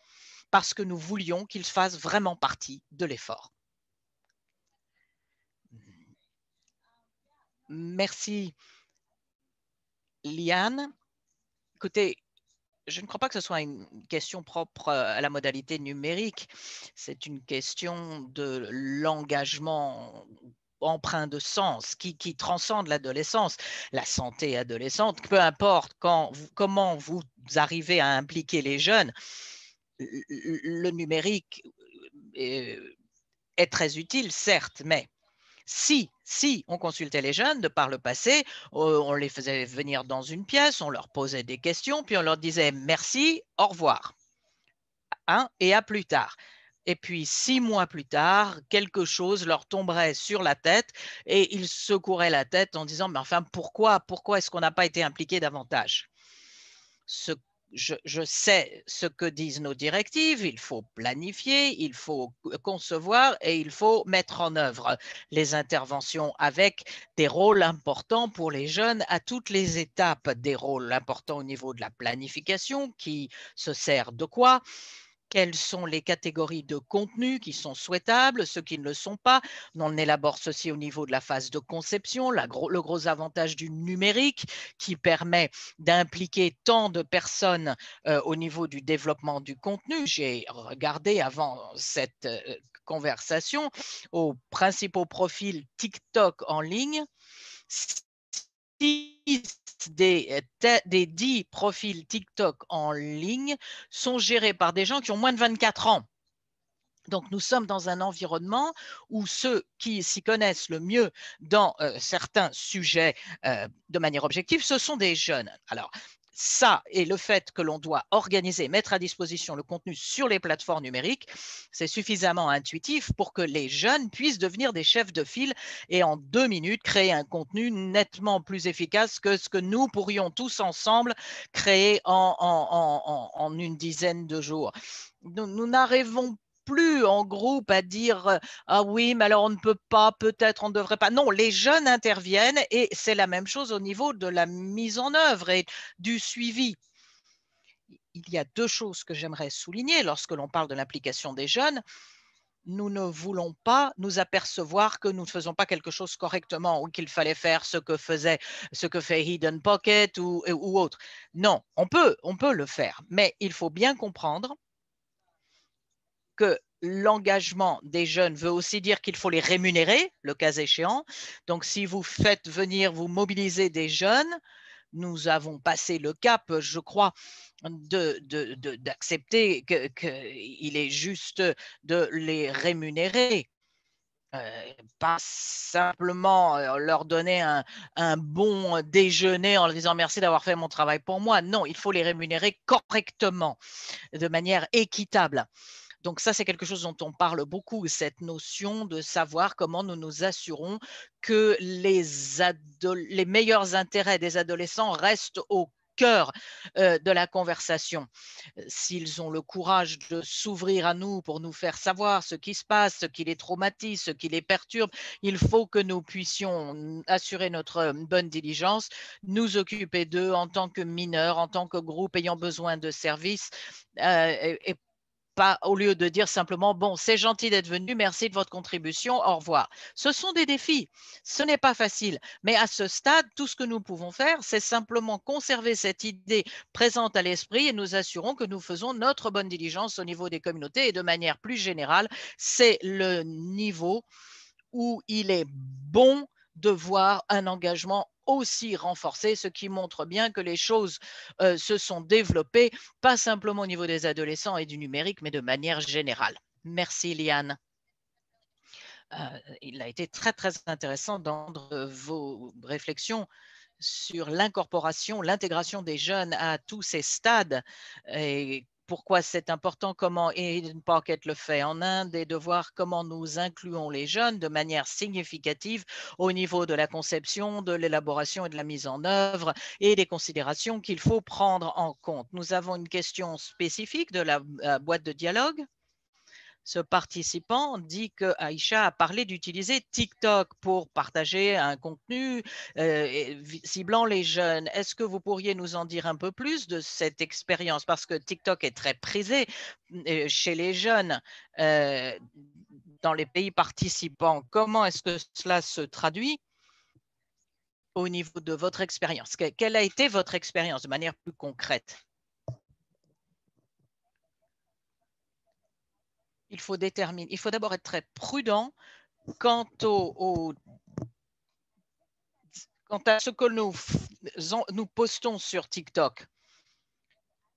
parce que nous voulions qu'ils fassent vraiment partie de l'effort. Merci, Liane. Écoutez, je ne crois pas que ce soit une question propre à la modalité numérique. C'est une question de l'engagement empreint de sens qui transcende l'adolescence, la santé adolescente, peu importe comment vous arrivez à impliquer les jeunes, le numérique est très utile, certes, mais si on consultait les jeunes de par le passé, on les faisait venir dans une pièce, on leur posait des questions, puis on leur disait merci, au revoir, hein, et à plus tard. Et puis 6 mois plus tard, quelque chose leur tomberait sur la tête et ils secoueraient la tête en disant mais enfin pourquoi est-ce qu'on n'a pas été impliqué davantage? Je sais ce que disent nos directives, il faut planifier, il faut concevoir et il faut mettre en œuvre les interventions avec des rôles importants pour les jeunes à toutes les étapes, des rôles importants au niveau de la planification qui se sert de quoi? quelles sont les catégories de contenu qui sont souhaitables, ceux qui ne le sont pas. On élabore ceci au niveau de la phase de conception, le gros avantage du numérique qui permet d'impliquer tant de personnes au niveau du développement du contenu. J'ai regardé avant cette conversation aux principaux profils TikTok en ligne. 6 des 10 profils TikTok en ligne sont gérés par des gens qui ont moins de 24 ans. Donc, nous sommes dans un environnement où ceux qui s'y connaissent le mieux dans certains sujets de manière objective, ce sont des jeunes. Alors, ça et le fait que l'on doit organiser, mettre à disposition le contenu sur les plateformes numériques, c'est suffisamment intuitif pour que les jeunes puissent devenir des chefs de file et en 2 minutes créer un contenu nettement plus efficace que ce que nous pourrions tous ensemble créer en une dizaine de jours. Nous n'arrivons plus en groupe à dire ah oui, mais alors on ne peut pas, peut-être on ne devrait pas. Non, les jeunes interviennent et c'est la même chose au niveau de la mise en œuvre et du suivi. Il y a 2 choses que j'aimerais souligner lorsque l'on parle de l'implication des jeunes. Nous ne voulons pas nous apercevoir que nous ne faisons pas quelque chose correctement ou qu'il fallait faire ce que fait Hidden Pocket ou autre. Non, on peut le faire, mais il faut bien comprendre que l'engagement des jeunes veut aussi dire qu'il faut les rémunérer, le cas échéant. Donc, si vous faites venir, vous mobilisez des jeunes, nous avons passé le cap, je crois, d'accepter qu'il est juste de les rémunérer. Pas simplement leur donner un bon déjeuner en leur disant merci d'avoir fait mon travail pour moi. Non, il faut les rémunérer correctement, de manière équitable. Donc ça, c'est quelque chose dont on parle beaucoup, cette notion de savoir comment nous nous assurons que les meilleurs intérêts des adolescents restent au cœur de la conversation. S'ils ont le courage de s'ouvrir à nous pour nous faire savoir ce qui se passe, ce qui les traumatise, ce qui les perturbe, il faut que nous puissions assurer notre bonne diligence, nous occuper d'eux en tant que mineurs, en tant que groupe ayant besoin de services, et pas au lieu de dire simplement bon, c'est gentil d'être venu, merci de votre contribution, au revoir. Ce sont des défis, ce n'est pas facile, mais à ce stade, tout ce que nous pouvons faire, c'est simplement conserver cette idée présente à l'esprit et nous assurons que nous faisons notre bonne diligence au niveau des communautés et de manière plus générale, c'est le niveau où il est bon de voir un engagement aussi renforcé, ce qui montre bien que les choses se sont développées, pas simplement au niveau des adolescents et du numérique, mais de manière générale. Merci, Liane. Il a été très, très intéressant d'entendre vos réflexions sur l'incorporation, l'intégration des jeunes à tous ces stades et pourquoi c'est important, comment Eden Pocket le fait en Inde et de voir comment nous incluons les jeunes de manière significative au niveau de la conception, de l'élaboration et de la mise en œuvre et des considérations qu'il faut prendre en compte. Nous avons une question spécifique de la boîte de dialogue. Ce participant dit que Aïcha a parlé d'utiliser TikTok pour partager un contenu ciblant les jeunes. Est-ce que vous pourriez nous en dire un peu plus de cette expérience? Parce que TikTok est très prisé chez les jeunes dans les pays participants. Comment est-ce que cela se traduit au niveau de votre expérience? Quelle a été votre expérience de manière plus concrète? Il faut d'abord être très prudent quant à ce que nous postons sur TikTok.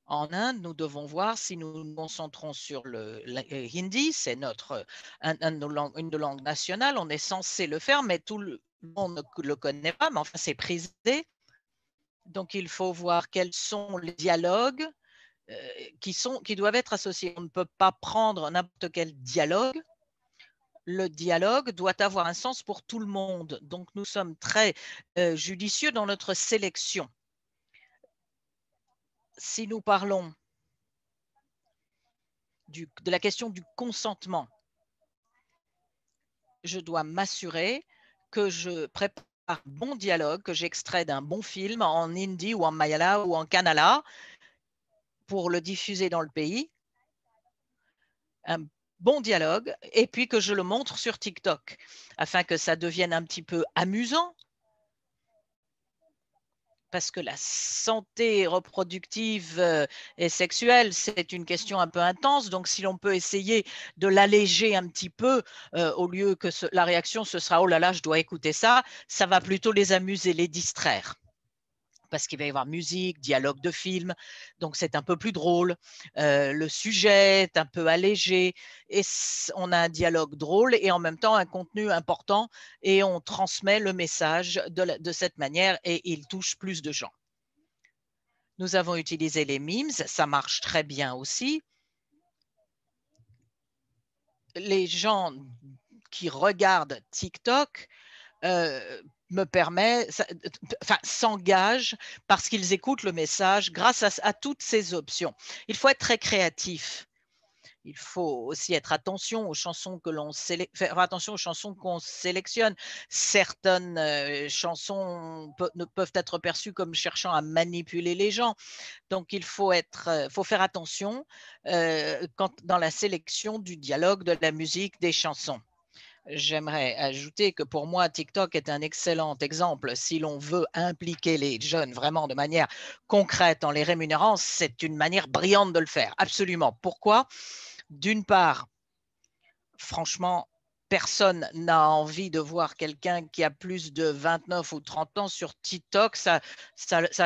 En Inde, nous devons voir si nous nous concentrons sur le hindi, c'est une langue nationale, on est censé le faire, mais tout le monde ne le connaît pas, mais enfin c'est prisé. Donc il faut voir quels sont les dialogues qui doivent être associés. On ne peut pas prendre n'importe quel dialogue. Le dialogue doit avoir un sens pour tout le monde. Donc, nous sommes très judicieux dans notre sélection. Si nous parlons de la question du consentement, je dois m'assurer que je prépare un bon dialogue, que j'extrais d'un bon film en hindi ou en mayala ou en kannada pour le diffuser dans le pays. un bon dialogue et puis que je le montre sur TikTok afin que ça devienne un petit peu amusant. Parce que la santé reproductive et sexuelle, c'est une question un peu intense. Donc, si l'on peut essayer de l'alléger un petit peu, au lieu que la réaction, ce sera « Oh là là, je dois écouter ça », ça va plutôt les amuser, les distraire. Parce qu'il va y avoir musique, dialogue de film, donc c'est un peu plus drôle. Le sujet est un peu allégé et on a un dialogue drôle et en même temps un contenu important et on transmet le message de cette manière et il touche plus de gens. Nous avons utilisé les memes, ça marche très bien aussi. Les gens qui regardent TikTok s'engagent parce qu'ils écoutent le message grâce à toutes ces options. Il faut être très créatif. Il faut aussi être attention aux chansons faire attention aux chansons qu'on sélectionne. Certaines chansons ne peuvent être perçues comme cherchant à manipuler les gens. Donc, il faut faire attention dans la sélection du dialogue, de la musique, des chansons. J'aimerais ajouter que pour moi, TikTok est un excellent exemple. Si l'on veut impliquer les jeunes vraiment de manière concrète en les rémunérant, c'est une manière brillante de le faire. Absolument. Pourquoi? D'une part, franchement, personne n'a envie de voir quelqu'un qui a plus de 29 ou 30 ans sur TikTok. Ça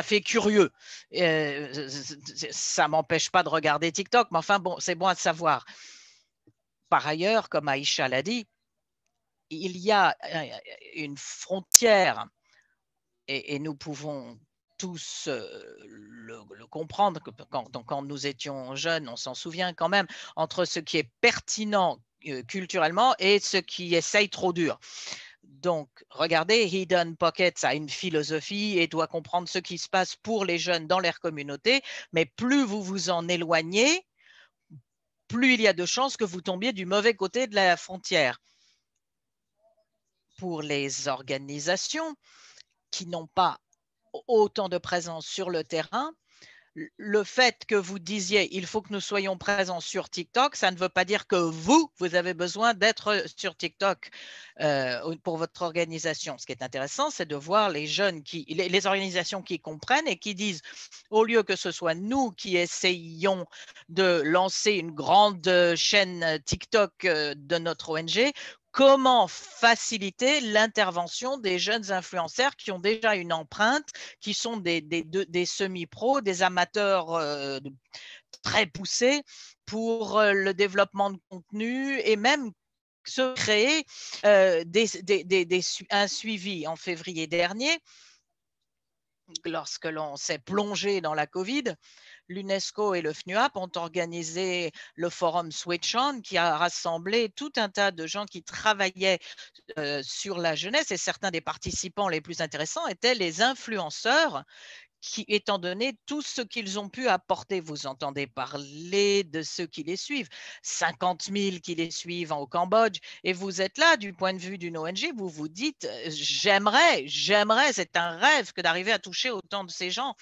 fait curieux. Ça ne m'empêche pas de regarder TikTok, mais enfin, bon, c'est bon à savoir. Par ailleurs, comme Aïcha l'a dit, il y a une frontière et nous pouvons tous le comprendre quand nous étions jeunes, on s'en souvient quand même, entre ce qui est pertinent culturellement et ce qui essaye trop dur. Donc, regardez, Hidden Pockets a une philosophie et doit comprendre ce qui se passe pour les jeunes dans leur communauté, mais plus vous vous en éloignez, plus il y a de chances que vous tombiez du mauvais côté de la frontière. Pour les organisations qui n'ont pas autant de présence sur le terrain, le fait que vous disiez il faut que nous soyons présents sur TikTok, ça ne veut pas dire que vous avez besoin d'être sur TikTok pour votre organisation. Ce qui est intéressant, c'est de voir les jeunes, les organisations qui comprennent et qui disent au lieu que ce soit nous qui essayons de lancer une grande chaîne TikTok de notre ONG, comment faciliter l'intervention des jeunes influenceurs qui ont déjà une empreinte, qui sont des semi-pros, des amateurs très poussés pour le développement de contenu et même se créer un suivi. En février dernier, lorsque l'on s'est plongé dans la Covid, l'UNESCO et le FNUAP ont organisé le forum Switch On qui a rassemblé tout un tas de gens qui travaillaient sur la jeunesse et certains des participants les plus intéressants étaient les influenceurs qui, étant donné tout ce qu'ils ont pu apporter, vous entendez parler de ceux qui les suivent, 50 000 qui les suivent au Cambodge, et vous êtes là du point de vue d'une ONG, vous vous dites j'aimerais, c'est un rêve que d'arriver à toucher autant de ces gens.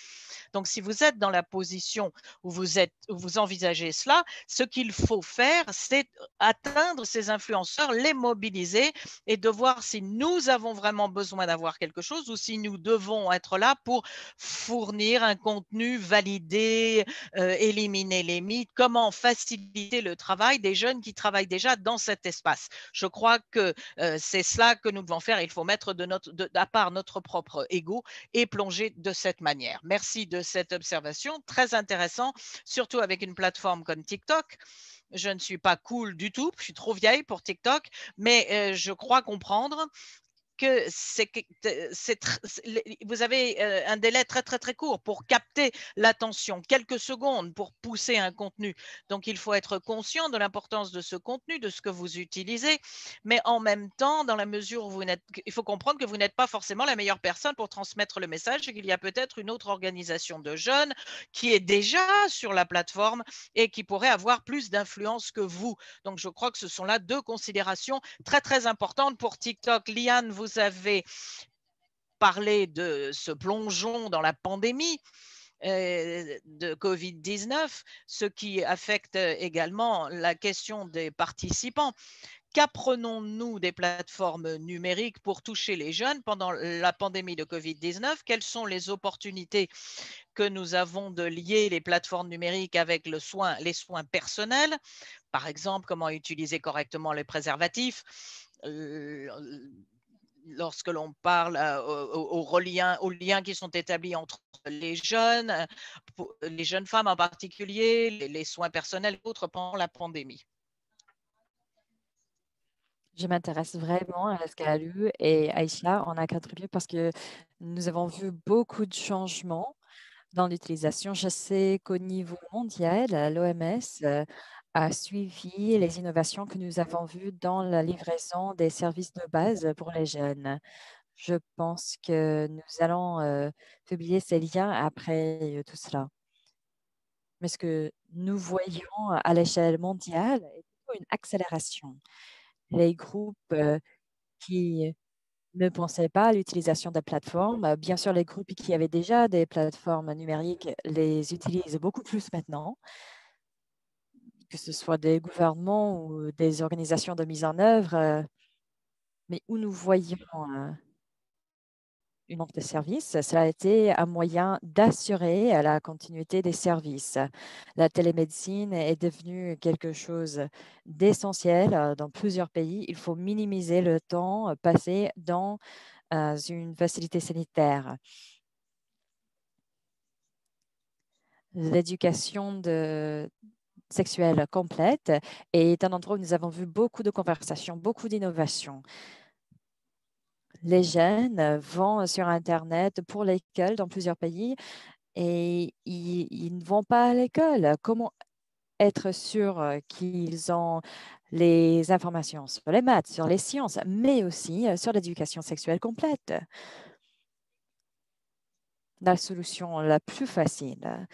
Donc, si vous êtes dans la position où vous envisagez cela, ce qu'il faut faire, c'est atteindre ces influenceurs, les mobiliser et de voir si nous avons vraiment besoin d'avoir quelque chose ou si nous devons être là pour fournir un contenu validé, éliminer les mythes, comment faciliter le travail des jeunes qui travaillent déjà dans cet espace. Je crois que c'est cela que nous devons faire. Il faut mettre à part notre propre ego et plonger de cette manière. Merci de cette observation, très intéressant, surtout avec une plateforme comme TikTok. Je ne suis pas cool du tout, je suis trop vieille pour TikTok, mais je crois comprendre que vous avez un délai très, très, très court pour capter l'attention, quelques secondes pour pousser un contenu. Donc, il faut être conscient de l'importance de ce contenu, de ce que vous utilisez, mais en même temps, dans la mesure où il faut comprendre que vous n'êtes pas forcément la meilleure personne pour transmettre le message et qu'il y a peut-être une autre organisation de jeunes qui est déjà sur la plateforme et qui pourrait avoir plus d'influence que vous. Donc, je crois que ce sont là deux considérations très, très importantes pour TikTok. Liane, vous avez parlé de ce plongeon dans la pandémie. de Covid-19, ce qui affecte également la question des participants. Qu'apprenons-nous des plateformes numériques pour toucher les jeunes pendant la pandémie de Covid-19? Quelles sont les opportunités que nous avons de lier les plateformes numériques avec les soins personnels? Par exemple, comment utiliser correctement les préservatifs? Lorsque l'on parle aux liens qui sont établis entre les jeunes femmes en particulier, les soins personnels et autres pendant la pandémie. Je m'intéresse vraiment à ce qu'elle a lu et Aïcha en a contribué parce que nous avons vu beaucoup de changements dans l'utilisation. Je sais qu'au niveau mondial, l'OMS a suivi les innovations que nous avons vues dans la livraison des services de base pour les jeunes. Je pense que nous allons publier ces liens après tout cela. Mais ce que nous voyons à l'échelle mondiale est plutôt une accélération. Les groupes qui ne pensaient pas à l'utilisation des plateformes, bien sûr, les groupes qui avaient déjà des plateformes numériques les utilisent beaucoup plus maintenant, que ce soit des gouvernements ou des organisations de mise en œuvre, mais où nous voyons une manque de services, cela a été un moyen d'assurer la continuité des services. La télémédecine est devenue quelque chose d'essentiel dans plusieurs pays. Il faut minimiser le temps passé dans une facilité sanitaire. L'éducation sexuelle complète est un endroit où nous avons vu beaucoup de conversations, beaucoup d'innovations. Les jeunes vont sur Internet pour l'école dans plusieurs pays et ils ne vont pas à l'école. Comment être sûr qu'ils ont les informations sur les maths, sur les sciences, mais aussi sur l'éducation sexuelle complète? La solution la plus facile,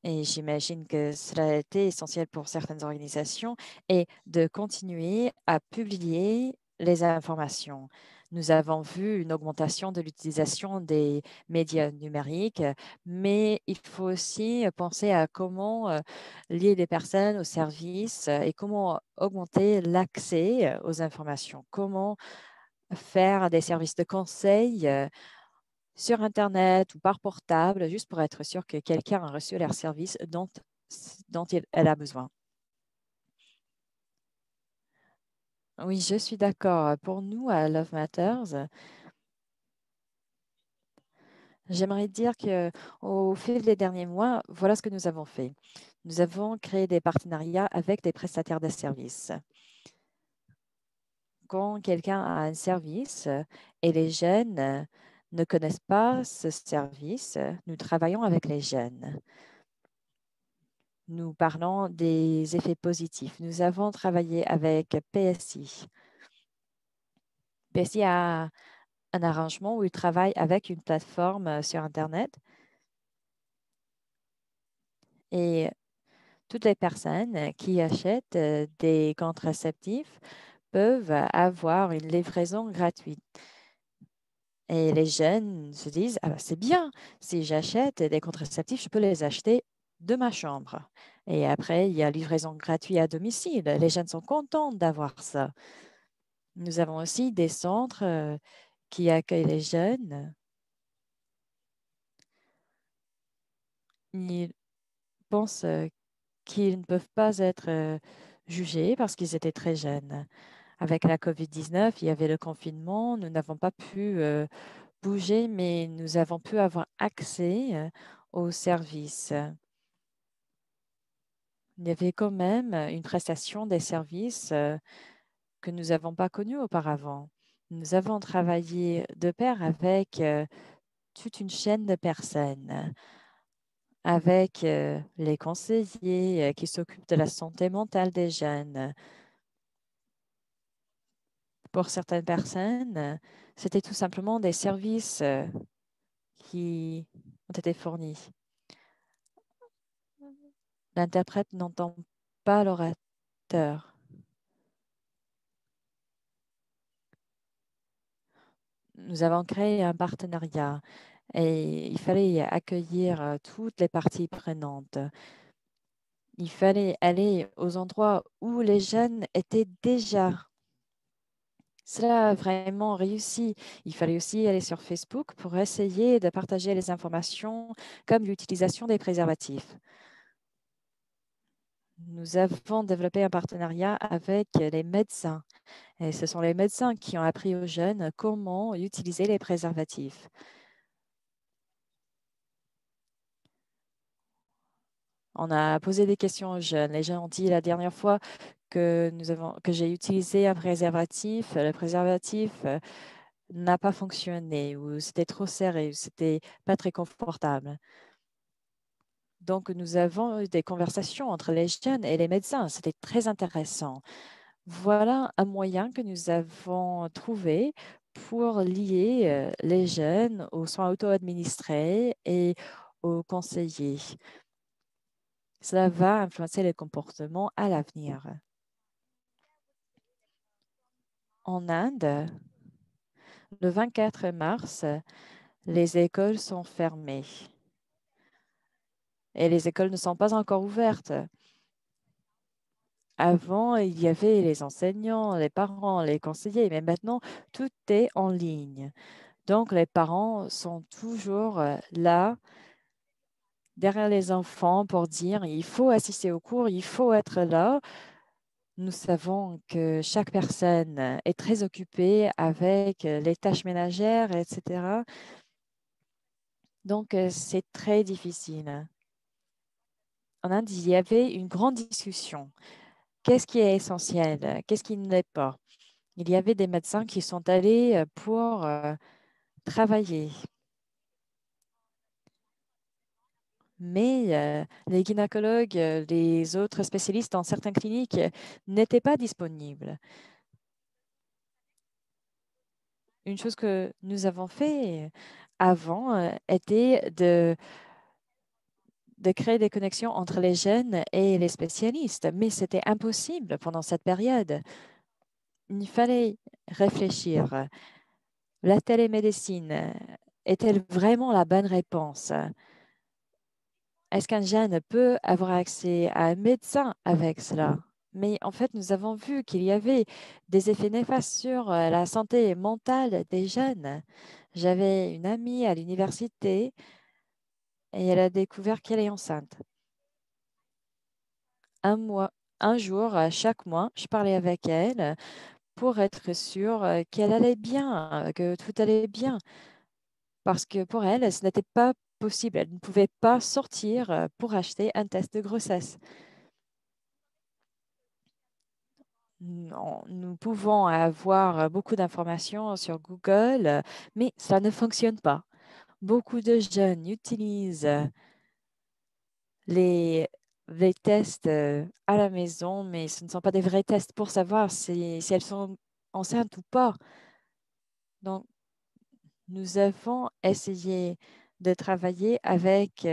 et j'imagine que cela a été essentiel pour certaines organisations, est de continuer à publier les informations. Nous avons vu une augmentation de l'utilisation des médias numériques, mais il faut aussi penser à comment lier les personnes aux services et comment augmenter l'accès aux informations, comment faire des services de conseil sur Internet ou par portable, juste pour être sûr que quelqu'un a reçu leur service dont elle a besoin. Oui, je suis d'accord. Pour nous, à Love Matters, j'aimerais dire qu'au fil des derniers mois, voilà ce que nous avons fait. Nous avons créé des partenariats avec des prestataires de services. Quand quelqu'un a un service et les jeunes ne connaissent pas ce service, nous travaillons avec les jeunes. Nous parlons des effets positifs. Nous avons travaillé avec PSI. PSI a un arrangement où il travaille avec une plateforme sur Internet et toutes les personnes qui achètent des contraceptifs peuvent avoir une livraison gratuite. Et les jeunes se disent, ah, bah, c'est bien, si j'achète des contraceptifs, je peux les acheter de ma chambre. Et après, il y a livraison gratuite à domicile. Les jeunes sont contents d'avoir ça. Nous avons aussi des centres qui accueillent les jeunes. Ils pensent qu'ils ne peuvent pas être jugés parce qu'ils étaient très jeunes. Avec la COVID-19, il y avait le confinement. Nous n'avons pas pu bouger, mais nous avons pu avoir accès aux services. Il y avait quand même une prestation des services que nous n'avons pas connue auparavant. Nous avons travaillé de pair avec toute une chaîne de personnes, avec les conseillers qui s'occupent de la santé mentale des jeunes. Pour certaines personnes, c'était tout simplement des services qui ont été fournis. L'interprète n'entend pas l'orateur. Nous avons créé un partenariat et il fallait accueillir toutes les parties prenantes. Il fallait aller aux endroits où les jeunes étaient déjà. Cela a vraiment réussi. Il fallait aussi aller sur Facebook pour essayer de partager les informations comme l'utilisation des préservatifs. Nous avons développé un partenariat avec les médecins. Et ce sont les médecins qui ont appris aux jeunes comment utiliser les préservatifs. On a posé des questions aux jeunes. Les jeunes ont dit la dernière fois que j'ai utilisé un préservatif, le préservatif n'a pas fonctionné ou c'était trop serré, ou c'était pas très confortable. Donc, nous avons eu des conversations entre les jeunes et les médecins. C'était très intéressant. Voilà un moyen que nous avons trouvé pour lier les jeunes aux soins auto-administrés et aux conseillers. Cela va influencer les comportements à l'avenir. En Inde, le 24 mars, les écoles sont fermées et les écoles ne sont pas encore ouvertes. Avant, il y avait les enseignants, les parents, les conseillers, mais maintenant, tout est en ligne. Donc, les parents sont toujours là, derrière les enfants, pour dire, il faut assister au cours, il faut être là. Nous savons que chaque personne est très occupée avec les tâches ménagères, etc. Donc, c'est très difficile. En Inde, il y avait une grande discussion. Qu'est-ce qui est essentiel? Qu'est-ce qui ne l'est pas? Il y avait des médecins qui sont allés pour travailler. Mais les gynécologues, les autres spécialistes dans certaines cliniques n'étaient pas disponibles. Une chose que nous avons fait avant était de créer des connexions entre les jeunes et les spécialistes, mais c'était impossible pendant cette période. Il fallait réfléchir. La télémédecine est-elle vraiment la bonne réponse? Est-ce qu'un jeune peut avoir accès à un médecin avec cela? Mais en fait, nous avons vu qu'il y avait des effets néfastes sur la santé mentale des jeunes. J'avais une amie à l'université et elle a découvert qu'elle est enceinte. Un jour, chaque mois, je parlais avec elle pour être sûre qu'elle allait bien, que tout allait bien. Parce que pour elle, ce n'était pas possible. Elle ne pouvait pas sortir pour acheter un test de grossesse. Nous pouvons avoir beaucoup d'informations sur Google, mais ça ne fonctionne pas. Beaucoup de jeunes utilisent les, les tests à la maison, mais ce ne sont pas des vrais tests pour savoir si elles sont enceintes ou pas. Donc, nous avons essayé de travailler avec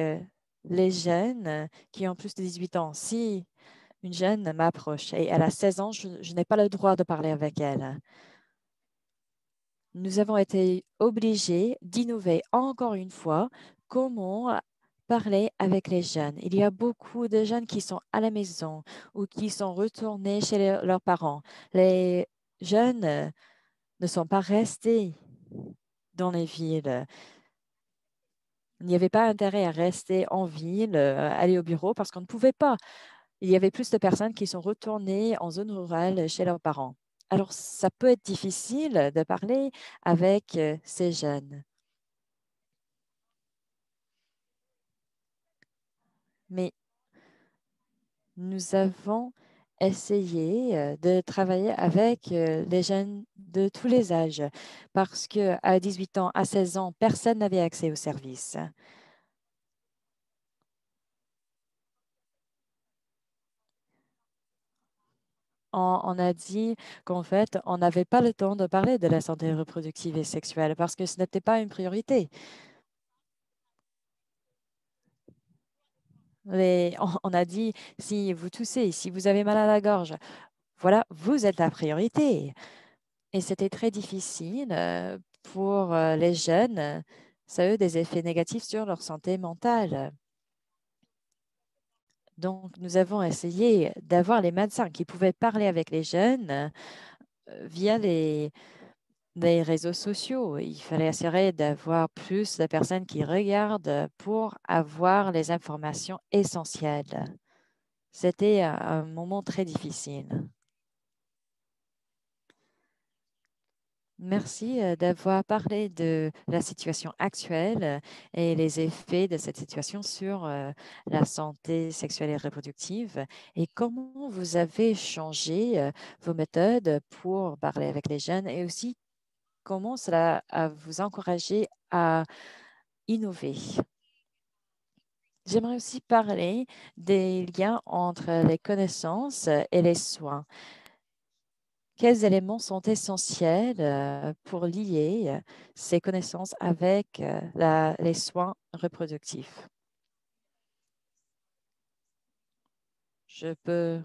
les jeunes qui ont plus de 18 ans. Si une jeune m'approche et elle a 16 ans, je n'ai pas le droit de parler avec elle. Nous avons été obligés d'innover encore une fois comment parler avec les jeunes. Il y a beaucoup de jeunes qui sont à la maison ou qui sont retournés chez leurs parents. Les jeunes ne sont pas restés dans les villes. Il n'y avait pas intérêt à rester en ville, aller au bureau parce qu'on ne pouvait pas. Il y avait plus de personnes qui sont retournées en zone rurale chez leurs parents. Alors, ça peut être difficile de parler avec ces jeunes. Mais nous avons essayé de travailler avec les jeunes de tous les âges parce qu'à 18 ans, à 16 ans, personne n'avait accès au service. On a dit qu'en fait, on n'avait pas le temps de parler de la santé reproductive et sexuelle parce que ce n'était pas une priorité. On a dit, si vous toussez, si vous avez mal à la gorge, voilà, vous êtes la priorité. Et c'était très difficile pour les jeunes ça a eu des effets négatifs sur leur santé mentale. Donc, nous avons essayé d'avoir les médecins qui pouvaient parler avec les jeunes via les réseaux sociaux. Il fallait assurer d'avoir plus de personnes qui regardent pour avoir les informations essentielles. C'était un moment très difficile. Merci d'avoir parlé de la situation actuelle et les effets de cette situation sur la santé sexuelle et reproductive et comment vous avez changé vos méthodes pour parler avec les jeunes et aussi comment cela a vous encouragé à innover. J'aimerais aussi parler des liens entre les connaissances et les soins. Quels éléments sont essentiels pour lier ces connaissances avec les soins reproductifs? Je peux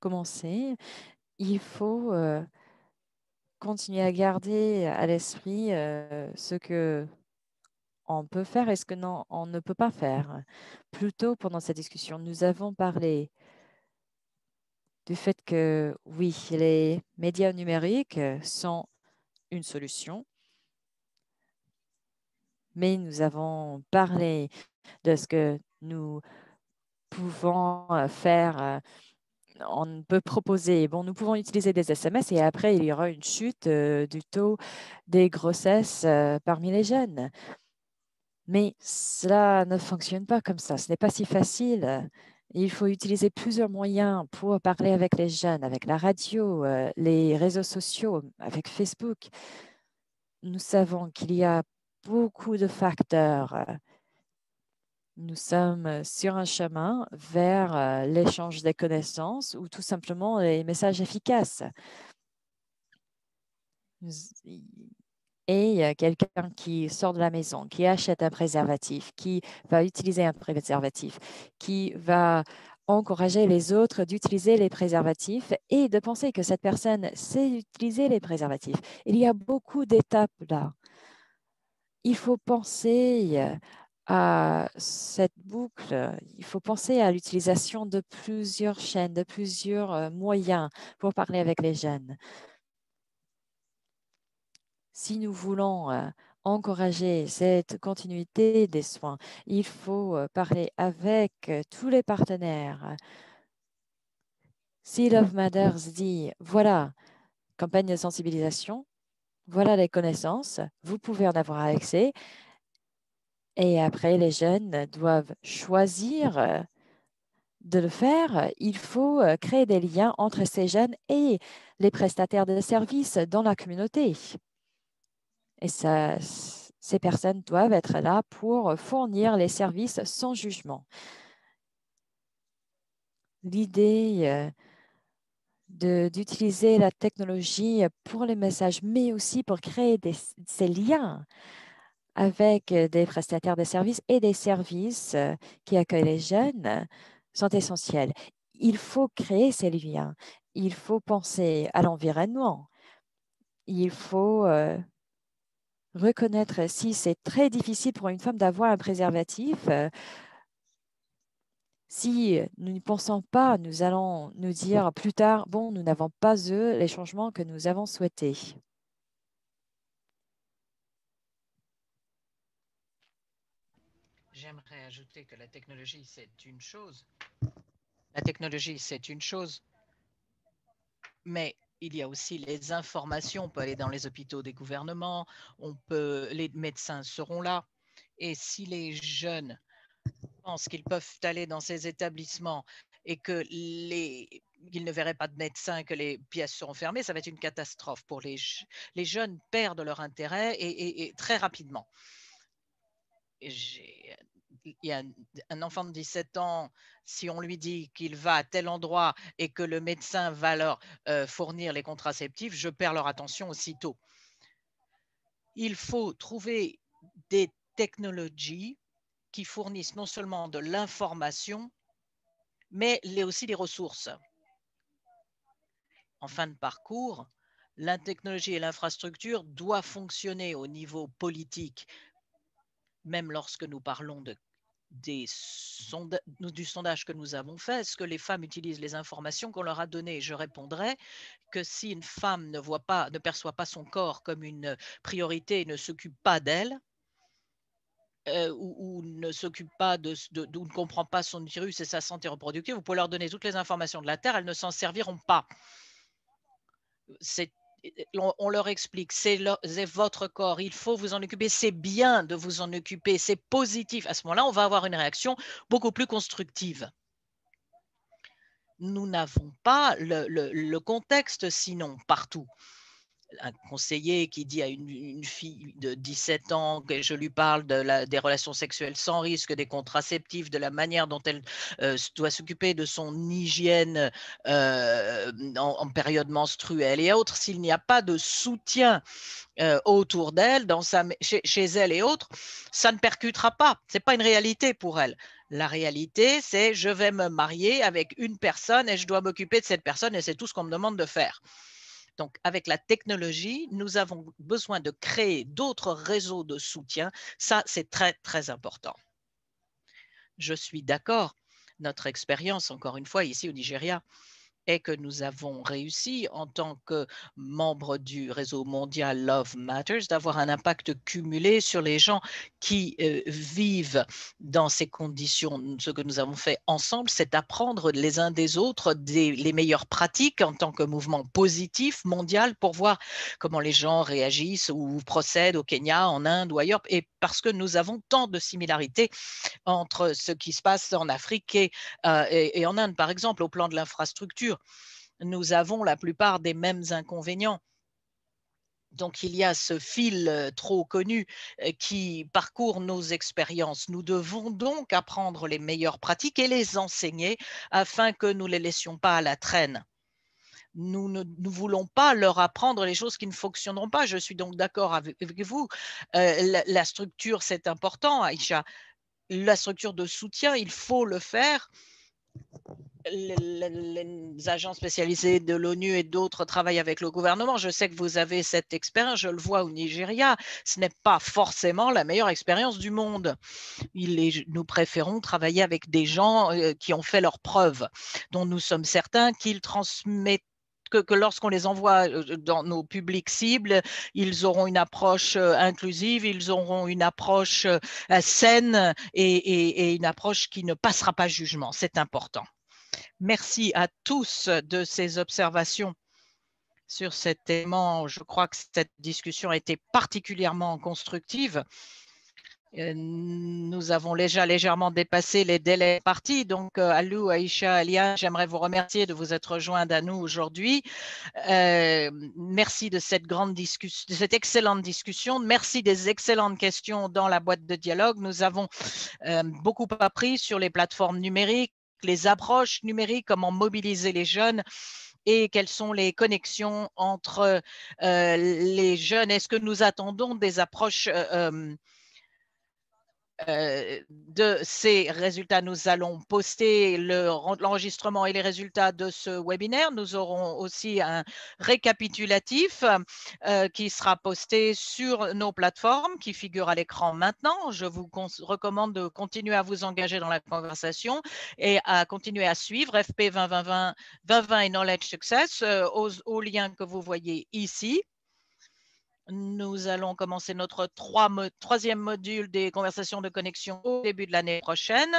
commencer. Il faut continuer à garder à l'esprit ce que on peut faire et ce que non, on ne peut pas faire. Plus tôt pendant cette discussion, nous avons parlé du fait que oui, les médias numériques sont une solution, mais nous avons parlé de ce que nous pouvons faire. On peut proposer, bon, nous pouvons utiliser des SMS et après, il y aura une chute du taux des grossesses parmi les jeunes. Mais cela ne fonctionne pas comme ça. Ce n'est pas si facile. Il faut utiliser plusieurs moyens pour parler avec les jeunes, avec la radio, les réseaux sociaux, avec Facebook. Nous savons qu'il y a beaucoup de facteurs. Nous sommes sur un chemin vers l'échange des connaissances ou tout simplement les messages efficaces. Et quelqu'un qui sort de la maison, qui achète un préservatif, qui va utiliser un préservatif, qui va encourager les autres d'utiliser les préservatifs et de penser que cette personne sait utiliser les préservatifs. Il y a beaucoup d'étapes là. Il faut penser à cette boucle, il faut penser à l'utilisation de plusieurs chaînes, de plusieurs moyens pour parler avec les jeunes. Si nous voulons encourager cette continuité des soins, il faut parler avec tous les partenaires. Si Love Matters dit, voilà, campagne de sensibilisation, voilà les connaissances, vous pouvez en avoir accès. Et après, les jeunes doivent choisir de le faire. Il faut créer des liens entre ces jeunes et les prestataires de services dans la communauté. Et ça, ces personnes doivent être là pour fournir les services sans jugement. L'idée d'utiliser la technologie pour les messages, mais aussi pour créer ces liens avec des prestataires de services et des services qui accueillent les jeunes sont essentiels. Il faut créer ces liens. Il faut penser à l'environnement. Il faut reconnaître si c'est très difficile pour une femme d'avoir un préservatif. Si nous n'y pensons pas, nous allons nous dire plus tard, bon, nous n'avons pas eu les changements que nous avons souhaités. J'aimerais ajouter que la technologie, c'est une chose. La technologie, c'est une chose, mais il y a aussi les informations. On peut aller dans les hôpitaux des gouvernements, les médecins seront là. Et si les jeunes pensent qu'ils peuvent aller dans ces établissements et qu'ils ne verraient pas de médecin, que les pièces seront fermées, ça va être une catastrophe pour les jeunes perdent leur intérêt et très rapidement. Il y a un enfant de 17 ans, si on lui dit qu'il va à tel endroit et que le médecin va leur fournir les contraceptifs, je perds leur attention aussitôt. Il faut trouver des technologies qui fournissent non seulement de l'information, mais aussi les ressources. En fin de parcours, la technologie et l'infrastructure doivent fonctionner au niveau politique même lorsque nous parlons du sondage que nous avons fait, est-ce que les femmes utilisent les informations qu'on leur a données? Je répondrai que si une femme ne perçoit pas son corps comme une priorité et ne s'occupe pas d'elle, ou ne s'occupe pas ou ne comprend pas son utérus et sa santé reproductive, vous pouvez leur donner toutes les informations de la Terre, elles ne s'en serviront pas. On leur explique, c'est votre corps, il faut vous en occuper, c'est bien de vous en occuper, c'est positif. À ce moment-là, on va avoir une réaction beaucoup plus constructive. Nous n'avons pas le contexte sinon partout. Un conseiller qui dit à une fille de 17 ans que je lui parle des relations sexuelles sans risque, des contraceptifs, de la manière dont elle doit s'occuper de son hygiène en période menstruelle et autres, s'il n'y a pas de soutien autour d'elle, chez elle et autres, ça ne percutera pas. Ce n'est pas une réalité pour elle. La réalité, c'est je vais me marier avec une personne et je dois m'occuper de cette personne et c'est tout ce qu'on me demande de faire. Donc, avec la technologie, nous avons besoin de créer d'autres réseaux de soutien. Ça, c'est très, très important. Je suis d'accord. Notre expérience, encore une fois, ici au Nigeria, est que nous avons réussi en tant que membre du réseau mondial Love Matters d'avoir un impact cumulé sur les gens qui vivent dans ces conditions. Ce que nous avons fait ensemble, c'est apprendre les uns des autres les meilleures pratiques en tant que mouvement positif mondial pour voir comment les gens réagissent ou procèdent au Kenya, en Inde ou ailleurs, et parce que nous avons tant de similarités entre ce qui se passe en Afrique et en Inde, par exemple, au plan de l'infrastructure. Nous avons la plupart des mêmes inconvénients. Donc, il y a ce fil trop connu qui parcourt nos expériences. Nous devons donc apprendre les meilleures pratiques et les enseigner afin que nous ne les laissions pas à la traîne. Nous ne voulons pas leur apprendre les choses qui ne fonctionneront pas. Je suis donc d'accord avec vous. La structure, c'est important, Aïcha. La structure de soutien, il faut le faire. Les agents spécialisés de l'ONU et d'autres travaillent avec le gouvernement. Je sais que vous avez cette expérience, je le vois au Nigeria. Ce n'est pas forcément la meilleure expérience du monde. Nous préférons travailler avec des gens qui ont fait leurs preuves, dont nous sommes certains qu'ils transmettent que lorsqu'on les envoie dans nos publics cibles, ils auront une approche inclusive, ils auront une approche saine et une approche qui ne passera pas jugement. C'est important. Merci à tous de ces observations sur cet élément. Je crois que cette discussion a été particulièrement constructive. Nous avons déjà légèrement dépassé les délais partis. Donc, Alou, Aïcha, Alia, j'aimerais vous remercier de vous être joints à nous aujourd'hui. Merci de cette grande discussion, de cette excellente discussion. Merci des excellentes questions dans la boîte de dialogue. Nous avons beaucoup appris sur les plateformes numériques, les approches numériques, comment mobiliser les jeunes et quelles sont les connexions entre les jeunes. Est-ce que nous attendons des approches de ces résultats? Nous allons poster l'enregistrement et les résultats de ce webinaire. Nous aurons aussi un récapitulatif qui sera posté sur nos plateformes qui figure à l'écran maintenant. Je vous recommande de continuer à vous engager dans la conversation et à continuer à suivre FP 2020 et Knowledge Success au lien que vous voyez ici. Nous allons commencer notre troisième module des conversations de connexion au début de l'année prochaine.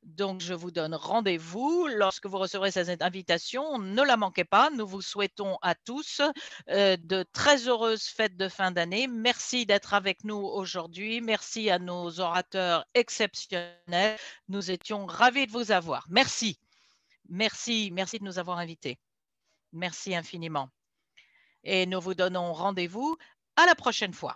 Donc, je vous donne rendez-vous lorsque vous recevrez cette invitation. Ne la manquez pas. Nous vous souhaitons à tous de très heureuses fêtes de fin d'année. Merci d'être avec nous aujourd'hui. Merci à nos orateurs exceptionnels. Nous étions ravis de vous avoir. Merci. Merci de nous avoir invités. Merci infiniment. Et nous vous donnons rendez-vous à la prochaine fois.